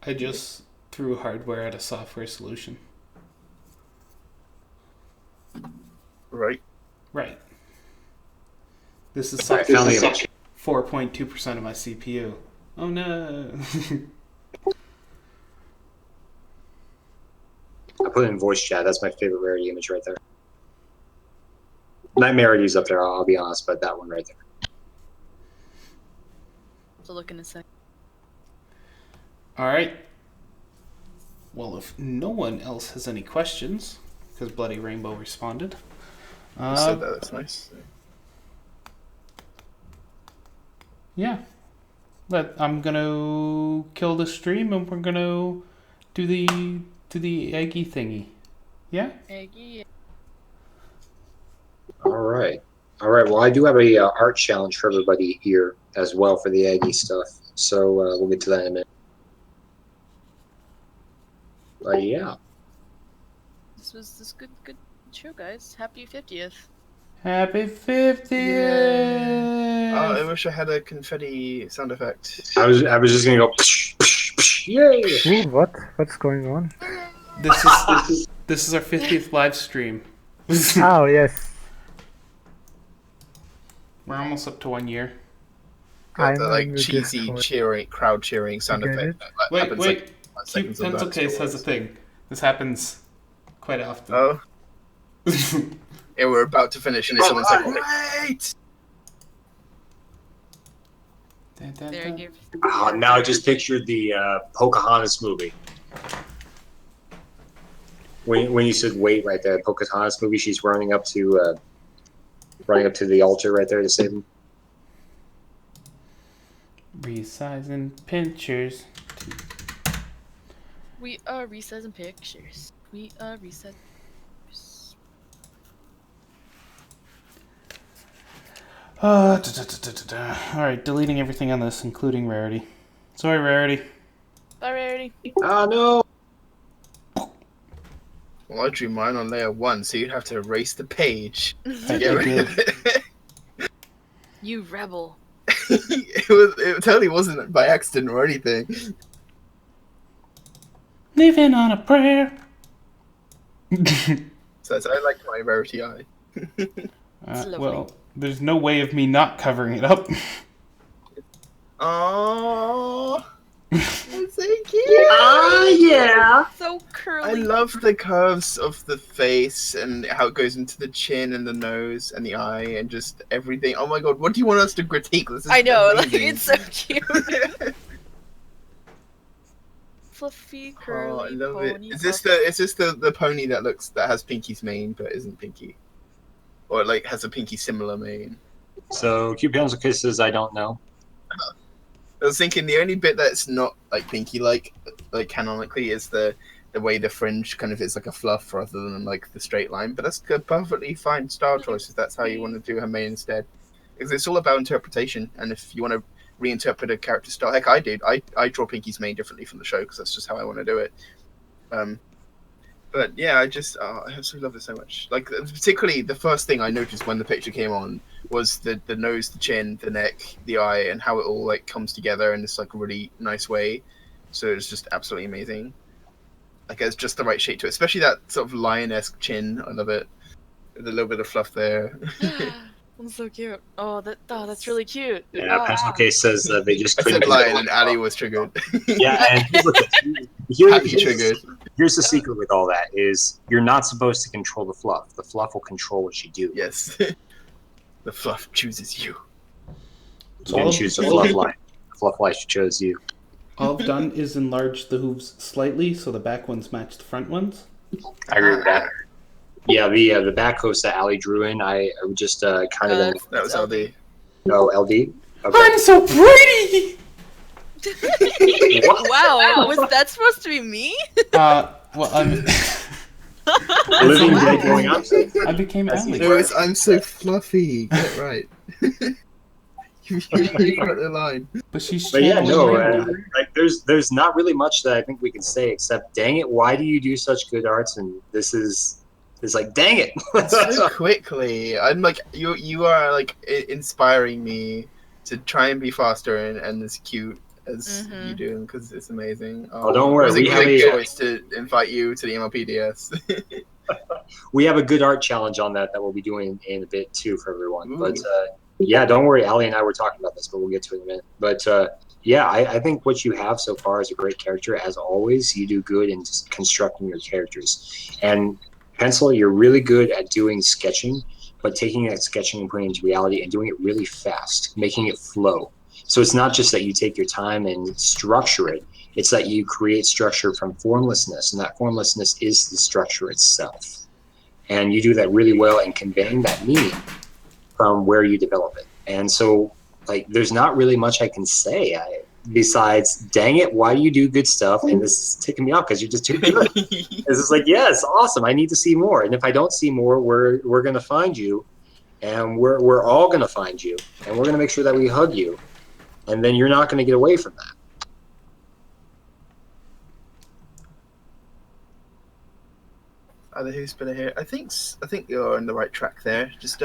I just threw hardware at a software solution. Right. Right. This is I found the image. 4.2% of my CPU. Oh no. I put it in voice chat. That's my favorite Rarity image right there. Nightmare Rarity's up there, I'll be honest, but that one right there. So look in a sec. Alright. Well, if no one else has any questions, because Bloody Rainbow responded. You said that, that's nice. Yeah. I'm gonna kill the stream and we're gonna do the eggy thingy. Yeah? Eggy. All right. Well, I do have a art challenge for everybody here as well for the Aggie stuff. So we'll get to that in a minute. But yeah. This was good show, guys. Happy 50th. Happy 50th! Oh, I wish I had a confetti sound effect. I was just gonna go. Psh, psh, psh, yay! Ooh, what's going on? This is our 50th live stream. Oh yes. We're almost up to 1 year. Got the I'm like on the cheesy Discord. cheering, crowd cheering sound Get effect. it? That Wait, happens, wait. like, 5 Cute seconds on Pencil that Case Star has a Wars. thing. This happens quite often. Oh, yeah, we're about to finish and someone's like, wait! Dun, dun, There, I dun. gave. Oh, now I just pictured the Pocahontas movie. When you said wait right there, Pocahontas movie, she's running up to the altar right there to save him. Resizing pictures. We are resizing pictures. We are resizing pictures. Alright, deleting everything on this, including Rarity. Sorry, Rarity. Bye, Rarity. Oh no! Well, I drew mine on layer 1, so you'd have to erase the page to I get rid did. of it. You rebel. It totally wasn't by accident or anything. Living on a prayer. So I like my Rarity eye. lovely. Well, there's no way of me not covering it up. Aww. That's so cute. Yeah! So I curly. love the curves of the face and how it goes into the chin and the nose and the eye and just everything. Oh my god, what do you want us to critique? This is I know, like, amazing. it's so cute. Fluffy, Oh, I curly love it. pony. Is this the pony that has Pinky's mane but isn't Pinky? Or like has a Pinky similar mane? So, Cute Pencil Kisses, I don't know. I was thinking the only bit that's not like Pinky like canonically is the way the fringe kind of is like a fluff rather than like the straight line. But that's a perfectly fine style choice if that's how you want to do her mane instead. Because it's all about interpretation, and if you want to reinterpret a character style, heck, I did. I draw Pinky's mane differently from the show because that's just how I want to do it. But yeah, I absolutely love it so much. Like particularly the first thing I noticed when the picture came on was the nose, the chin, the neck, the eye, and how it all like comes together in this like really nice way. So it's just absolutely amazing. Like it's just the right shape to it, especially that sort of lion-esque chin. I love it. With a little bit of fluff there. That's so cute. That's really cute. Yeah, Pencil Case says that they just I couldn't. said lion and Ali was triggered. Yeah, and look, Happy triggered. Here's the secret with all that is you're not supposed to control the fluff. The fluff will control what you do. Yes. The fluff chooses you. You didn't choose the fluff line. The fluff line chose you. All I've done is enlarge the hooves slightly so the back ones match the front ones. I agree with that. Yeah, the back host that Ali drew in, I would just kind of That was LD. no LD. Okay. I'm so pretty! Wow, was that supposed to be me? Well, Living dead going on. I became Allie. No, it's I'm so fluffy. Get it right. You got the line. But she's But yeah, channeling no, Rainbow. like there's not really much that I think we can say except, dang it, why do you do such good arts? And this is like, dang it. So quickly. I'm like, you are like inspiring me to try and be faster and as cute as you do, because it's amazing. Oh, don't worry, It was we a have good a choice to invite you to the MLP DS. we have a good art challenge on that we'll be doing in a bit too for everyone. Ooh. But yeah, don't worry, Allie and I were talking about this, but we'll get to it in a minute. But yeah, I think what you have so far is a great character. As always, you do good in just constructing your characters. And Pencil, you're really good at doing sketching, but taking that sketching and putting it into reality and doing it really fast, making it flow. So it's not just that you take your time and structure it, it's that you create structure from formlessness, and that formlessness is the structure itself. And you do that really well in conveying that meaning from where you develop it. And so, like, there's not really much I can say besides, dang it, why do you do good stuff? And this is ticking me off because you're just too good. It's just like, yeah, it's awesome. I need to see more. And if I don't see more, we're going to find you, and we're all going to find you, and we're going to make sure that we hug you. And then you're not going to get away from that. Other who's better here? I think you're on the right track there. Just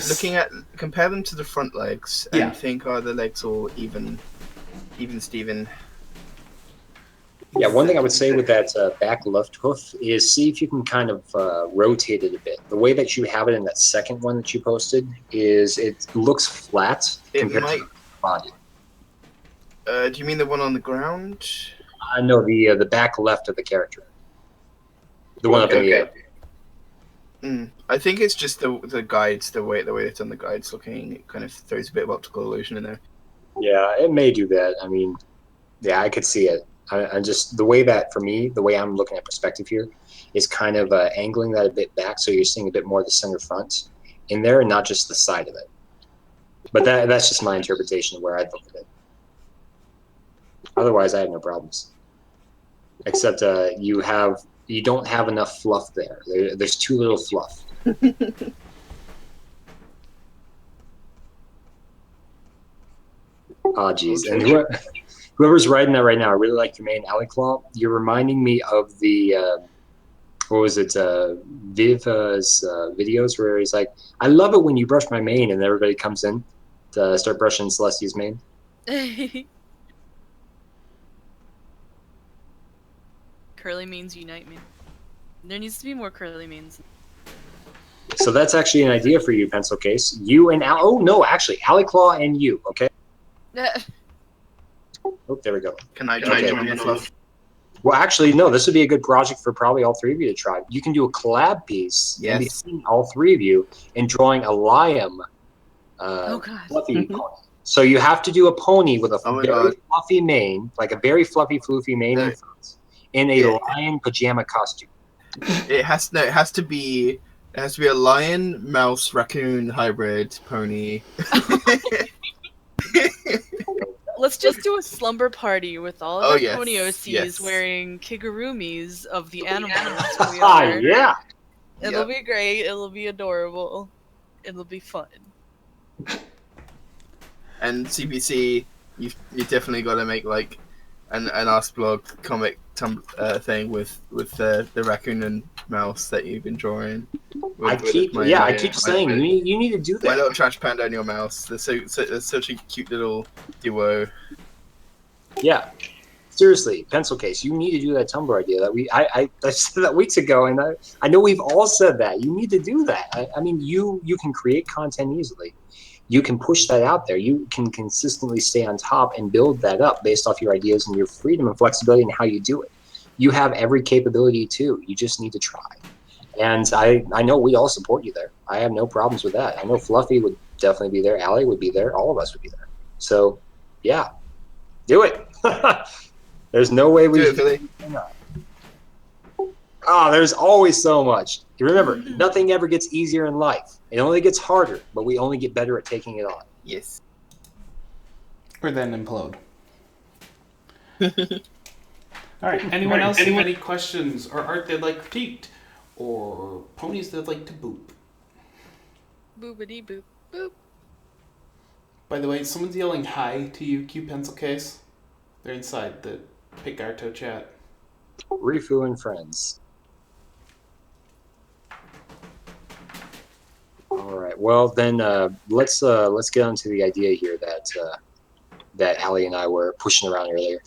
looking at, compare them to the front legs and think, are the legs all even Steven? Yeah, one thing I would say with that back left hoof is see if you can kind of rotate it a bit. The way that you have it in that second one that you posted is it looks flat compared to the body. Do you mean the one on the ground? No, the back left of the character. The one up in the air. I think it's just the guides, the way it's on the guides looking. It kind of throws a bit of optical illusion in there. Yeah, it may do that. I mean, yeah, I could see it. I just, the way that, for me, the way I'm looking at perspective here is kind of angling that a bit back so you're seeing a bit more of the center front in there and not just the side of it. But that's just my interpretation of where I'd look at it. Otherwise, I have no problems. Except you don't have enough fluff there. There's too little fluff. Oh, geez. And whoever's writing that right now, I really like your main Alley Claw. You're reminding me of the, what was it, Viv's videos where he's like, I love it when you brush my mane, and everybody comes in to start brushing Celestia's mane. Curly manes unite me. There needs to be more curly manes. So that's actually an idea for you, Pencil Case. You and Alley Claw and you, okay? Oh, there we go. Can I join the fluff? Well, actually, no. This would be a good project for probably all three of you to try. You can do a collab piece, and be seeing all three of you and drawing a lion fluffy pony. So you have to do a pony with a very fluffy mane, like a very fluffy, floofy mane in front, in a lion pajama costume. It has to be a lion, mouse, raccoon hybrid pony. Let's just do a slumber party with all of our pony OCs wearing kigurumis of the animals we are. Yeah. It'll be great. It'll be adorable. It'll be fun. And CBC, you definitely got to make like an Askblog comic thing with the raccoon and mouse that you've been drawing. I keep saying you need to do that. My little trash panda and your mouse. They're such a cute little duo. Yeah. Seriously, Pencil Case, you need to do that Tumblr idea that I said that weeks ago, and I know we've all said that. You need to do that. I mean, you can create content easily. You can push that out there. You can consistently stay on top and build that up based off your ideas and your freedom and flexibility and how you do it. You have every capability too. You just need to try. And I know we all support you there. I have no problems with that. I know Fluffy would definitely be there. Allie would be there. All of us would be there. So, yeah, do it. There's no way we should. Oh, there's always so much. You remember, nothing ever gets easier in life. It only gets harder, but we only get better at taking it on. Yes. Or then implode. All right. Anyone else have any questions or art they'd like critiqued? or ponies that like to boop. Boopity boop boop. By the way, someone's yelling hi to you, Q Pencil Case. They're inside the Picarto chat. Rifu and friends. All right. Well, then let's get on to the idea here that Allie and I were pushing around earlier.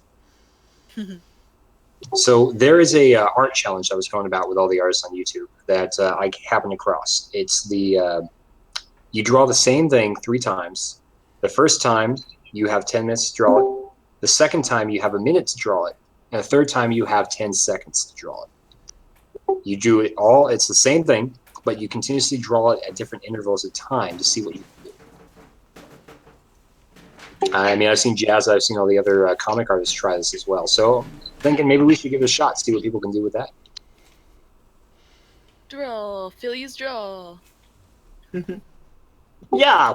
So there is a art challenge I was going about with all the artists on YouTube that I happened across. It's the you draw the same thing 3 times. The first time you have 10 minutes to draw it. The second time you have a minute to draw it. And the third time you have 10 seconds to draw it. You do it all. It's the same thing, but you continuously draw it at different intervals of time to see what you can do. I mean, I've seen Jazz. I've seen all the other comic artists try this as well. So thinking maybe we should give it a shot, see what people can do with that. Draw, Phillies draw. Yeah.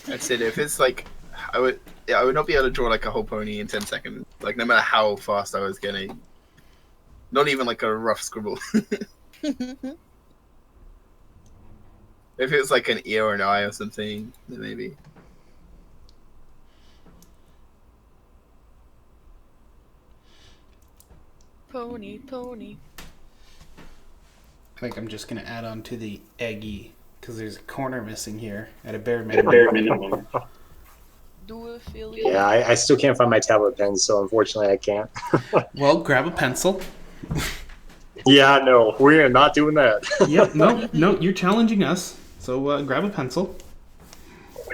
That's it. If it's like, I would not be able to draw like a whole pony in 10 seconds. Like no matter how fast I was getting, not even like a rough scribble. If it was like an ear or an eye or something, then maybe. Pony, pony. I think I'm just going to add on to the eggy, because there's a corner missing here at a bare minimum. Do a Philly. Yeah, I still can't find my tablet pen, so unfortunately I can't. Well, grab a pencil. Yeah, no, we're not doing that. Yep, no, you're challenging us. So grab a pencil.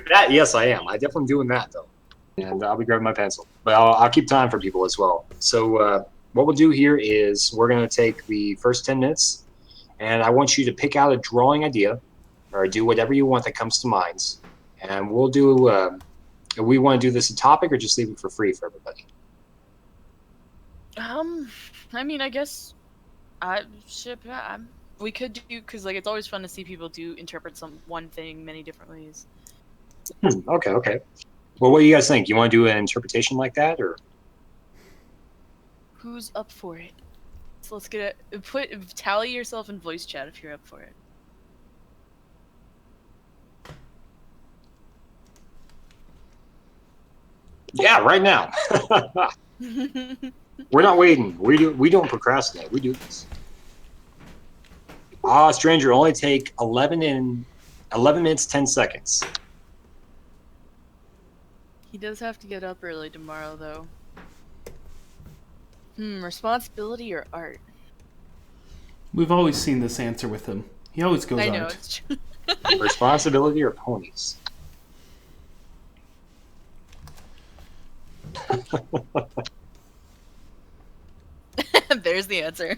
That, yes, I am. I definitely am doing that, though. And I'll be grabbing my pencil. But I'll keep time for people as well. So what we'll do here is we're going to take the first 10 minutes, and I want you to pick out a drawing idea, or do whatever you want that comes to mind. And we'll do, we want to do this a topic or just leave it for free for everybody? I mean, I guess we could do, because like it's always fun to see people interpret one thing many different ways. Okay. Well, what do you guys think? You want to do an interpretation like that, or? Who's up for it? So let's get it. Tally yourself in voice chat if you're up for it. Yeah, right now. We're not waiting. We don't procrastinate. We do this. Stranger, only take 11 minutes 10 seconds. He does have to get up early tomorrow, though. Responsibility or art? We've always seen this answer with him. He always goes I art. know, it's true. Responsibility or ponies? There's the answer.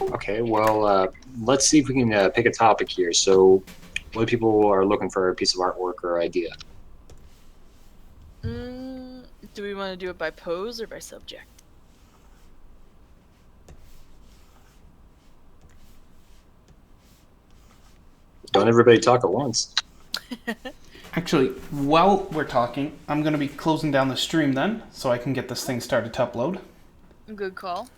Okay, well, let's see if we can pick a topic here. So, what people are looking for a piece of artwork or idea? Do we want to do it by pose or by subject? Don't everybody talk at once. Actually, while we're talking, I'm going to be closing down the stream then, so I can get this thing started to upload. Good call.